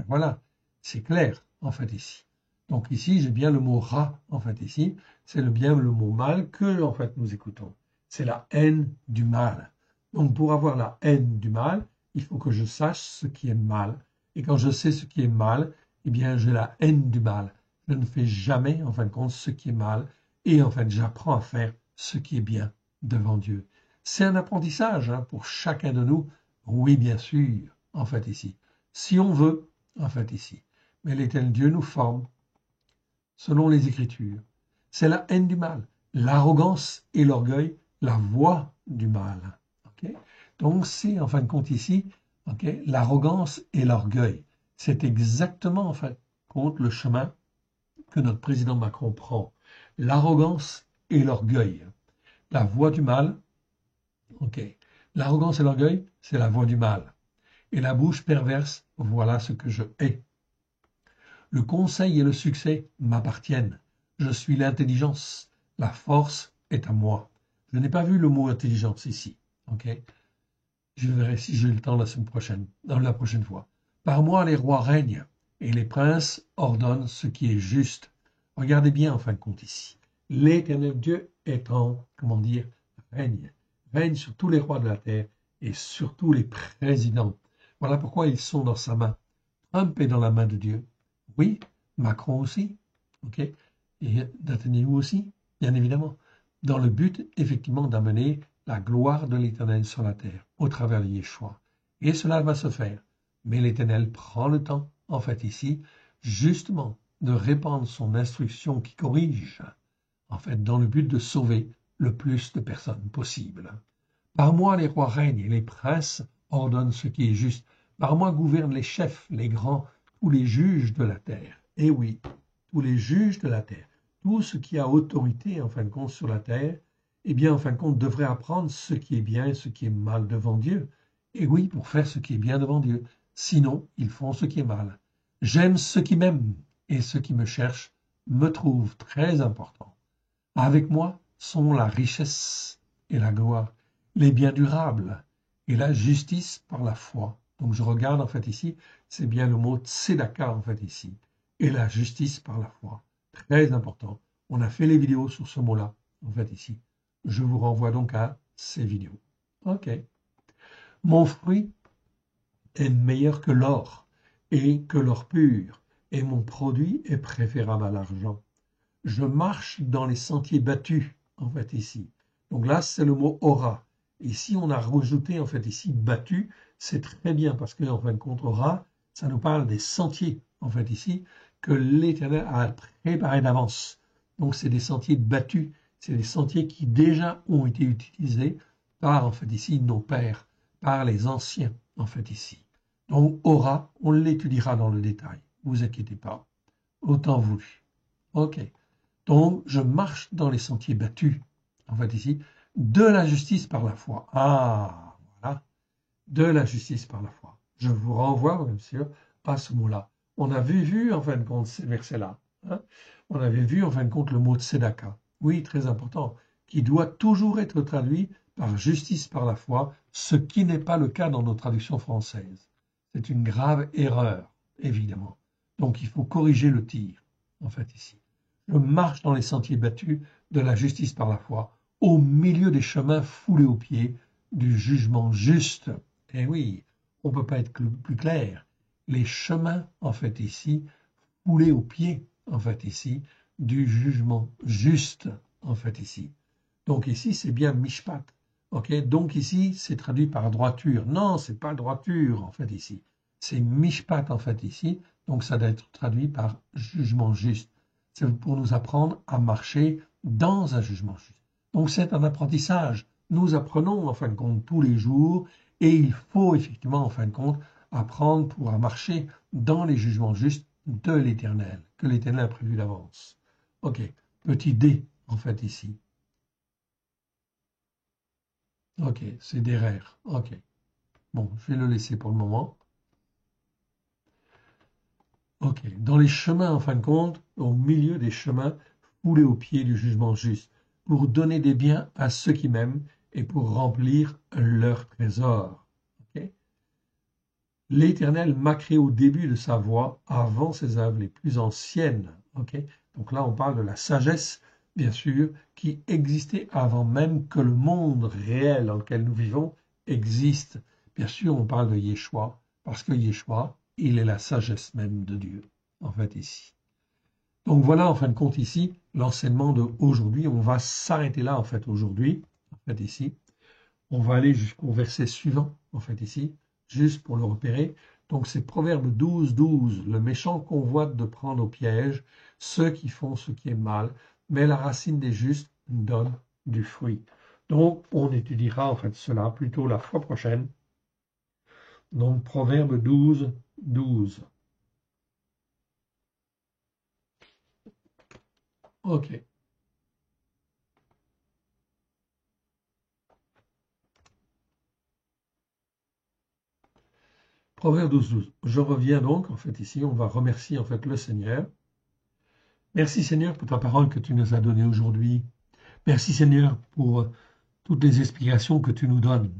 voilà, c'est clair, en fait, ici. Donc ici, j'ai bien le mot ra, en fait, ici. C'est bien le mot mal que, en fait, nous écoutons. C'est la haine du mal. Donc pour avoir la haine du mal, il faut que je sache ce qui est mal. Et quand je sais ce qui est mal, eh bien, j'ai la haine du mal. Je ne fais jamais, en fin de compte, ce qui est mal. Et en fait, j'apprends à faire ce qui est bien devant Dieu. C'est un apprentissage hein, pour chacun de nous. Oui, bien sûr, en fait, ici. Si on veut, en fait, ici. Mais l'Éternel Dieu nous forme selon les Écritures. C'est la haine du mal, l'arrogance et l'orgueil, la voie du mal. Okay. Donc c'est en fin de compte ici, okay, l'arrogance et l'orgueil. C'est exactement en fin de compte le chemin que notre président Macron prend. L'arrogance et l'orgueil. La voie du mal, ok. L'arrogance et l'orgueil, c'est la voie du mal. Et la bouche perverse, voilà ce que je hais. Le conseil et le succès m'appartiennent. Je suis l'intelligence. La force est à moi. Je n'ai pas vu le mot intelligence ici. Ok. Je verrai si j'ai le temps la semaine prochaine, dans la prochaine fois. Par moi, les rois règnent et les princes ordonnent ce qui est juste. Regardez bien en fin de compte ici. L'Éternel Dieu est en, comment dire, règne. Règne sur tous les rois de la terre et sur tous les présidents. Voilà pourquoi ils sont dans sa main. Trump est dans la main de Dieu. Oui, Macron aussi, ok, et Netanyahou aussi, bien évidemment, dans le but, effectivement, d'amener la gloire de l'Éternel sur la terre, au travers de Yeshua. Et cela va se faire. Mais l'Éternel prend le temps, en fait, ici, justement, de répandre son instruction qui corrige, en fait, dans le but de sauver le plus de personnes possible. Par moi, les rois règnent et les princes ordonnent ce qui est juste. Par moi gouvernent les chefs, les grands, tous les juges de la terre. Et oui, tous les juges de la terre. Tout ce qui a autorité, en fin de compte, sur la terre, eh bien, en fin de compte, devrait apprendre ce qui est bien et ce qui est mal devant Dieu. Et oui, pour faire ce qui est bien devant Dieu. Sinon, ils font ce qui est mal. J'aime ceux qui m'aiment et ceux qui me cherchent me trouvent très important. Avec moi sont la richesse et la gloire, les biens durables et la justice par la foi. Donc je regarde en fait ici, c'est bien le mot tzedaka en fait ici, et la justice par la foi. Très important. On a fait les vidéos sur ce mot-là en fait ici. Je vous renvoie donc à ces vidéos. Ok. Mon fruit est meilleur que l'or et que l'or pur, et mon produit est préférable à l'argent. Je marche dans les sentiers battus, en fait, ici. Donc là, c'est le mot aura. Ici, on a rajouté, en fait, ici, battu. C'est très bien parce que, en fin de compte, aura, ça nous parle des sentiers, en fait, ici, que l'Éternel a préparés d'avance. Donc, c'est des sentiers battus. C'est des sentiers qui déjà ont été utilisés par, en fait, ici, nos pères, par les anciens, en fait, ici. Donc, aura, on l'étudiera dans le détail. Vous inquiétez pas. Autant voulu. OK. Donc, je marche dans les sentiers battus, en fait ici, de la justice par la foi. Ah, voilà, de la justice par la foi. Je vous renvoie, bien sûr, à ce mot-là. On avait vu, en fin de compte, ces versets-là. Hein. On avait vu, en fin de compte, le mot tzedaka. Oui, très important, qui doit toujours être traduit par justice par la foi, ce qui n'est pas le cas dans nos traductions françaises. C'est une grave erreur, évidemment. Donc, il faut corriger le tir, en fait, ici. Je marche dans les sentiers battus de la justice par la foi, au milieu des chemins foulés aux pieds du jugement juste. Eh oui, on ne peut pas être plus clair. Les chemins, en fait, ici, foulés aux pieds, en fait, ici, du jugement juste, en fait, ici. Donc ici, c'est bien mishpat. Ok, donc ici, c'est traduit par droiture. Non, c'est pas droiture, en fait, ici. C'est mishpat, en fait, ici. Donc ça doit être traduit par jugement juste. C'est pour nous apprendre à marcher dans un jugement juste. Donc c'est un apprentissage. Nous apprenons en fin de compte tous les jours et il faut effectivement en fin de compte apprendre pour marcher dans les jugements justes de l'Éternel, que l'Éternel a prévu d'avance. Ok, petit D en fait ici. Ok, c'est derrière. Ok, bon, je vais le laisser pour le moment. Ok, dans les chemins, en fin de compte, au milieu des chemins, foulés au pied du jugement juste, pour donner des biens à ceux qui m'aiment et pour remplir leur trésor. Okay. L'Éternel m'a créé au début de sa voie, avant ses œuvres les plus anciennes. Okay. Donc là, on parle de la sagesse, bien sûr, qui existait avant même que le monde réel dans lequel nous vivons existe. Bien sûr, on parle de Yeshua, parce que Yeshua, il est la sagesse même de Dieu, en fait, ici. Donc voilà, en fin de compte, ici, l'enseignement d'aujourd'hui. On va s'arrêter là, en fait, aujourd'hui, en fait, ici. On va aller jusqu'au verset suivant, en fait, ici, juste pour le repérer. Donc c'est Proverbe 12, 12. Le méchant convoite de prendre au piège ceux qui font ce qui est mal, mais la racine des justes donne du fruit. Donc on étudiera, en fait, cela plutôt la fois prochaine. Donc, Proverbe 12, 12. OK. Proverbe 12, 12. Je reviens donc, en fait, ici, on va remercier, en fait, le Seigneur. Merci, Seigneur, pour ta parole que tu nous as donnée aujourd'hui. Merci, Seigneur, pour toutes les explications que tu nous donnes.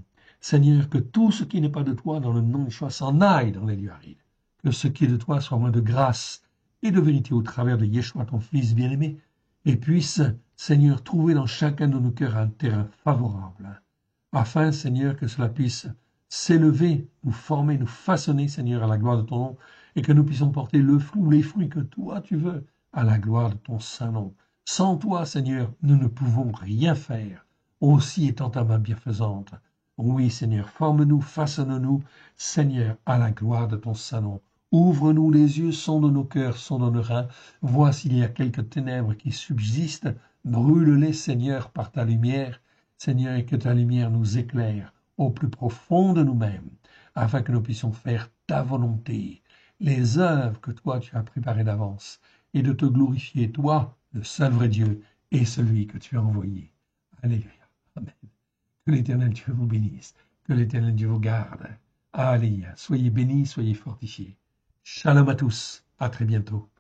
Seigneur, que tout ce qui n'est pas de toi dans le nom de Yeshua s'en aille dans les lieux arides. Que ce qui est de toi soit moins de grâce et de vérité au travers de Yeshua, ton Fils bien-aimé, et puisse, Seigneur, trouver dans chacun de nos cœurs un terrain favorable, afin, Seigneur, que cela puisse s'élever, nous former, nous façonner, Seigneur, à la gloire de ton nom, et que nous puissions porter le fruit ou les fruits que toi tu veux, à la gloire de ton saint nom. Sans toi, Seigneur, nous ne pouvons rien faire, aussi étant ta main bienfaisante. Oui, Seigneur, forme-nous, façonne-nous, Seigneur, à la gloire de ton saint nom. Ouvre-nous les yeux, sonde nos cœurs, sonde nos reins, vois s'il y a quelques ténèbres qui subsistent, brûle-les, Seigneur, par ta lumière, Seigneur, et que ta lumière nous éclaire au plus profond de nous-mêmes, afin que nous puissions faire ta volonté, les œuvres que toi tu as préparées d'avance, et de te glorifier, toi, le seul vrai Dieu, et celui que tu as envoyé. Alléluia. Amen. Que l'Éternel Dieu vous bénisse, que l'Éternel Dieu vous garde. Alléluia. Soyez bénis, soyez fortifiés. Shalom à tous. À très bientôt.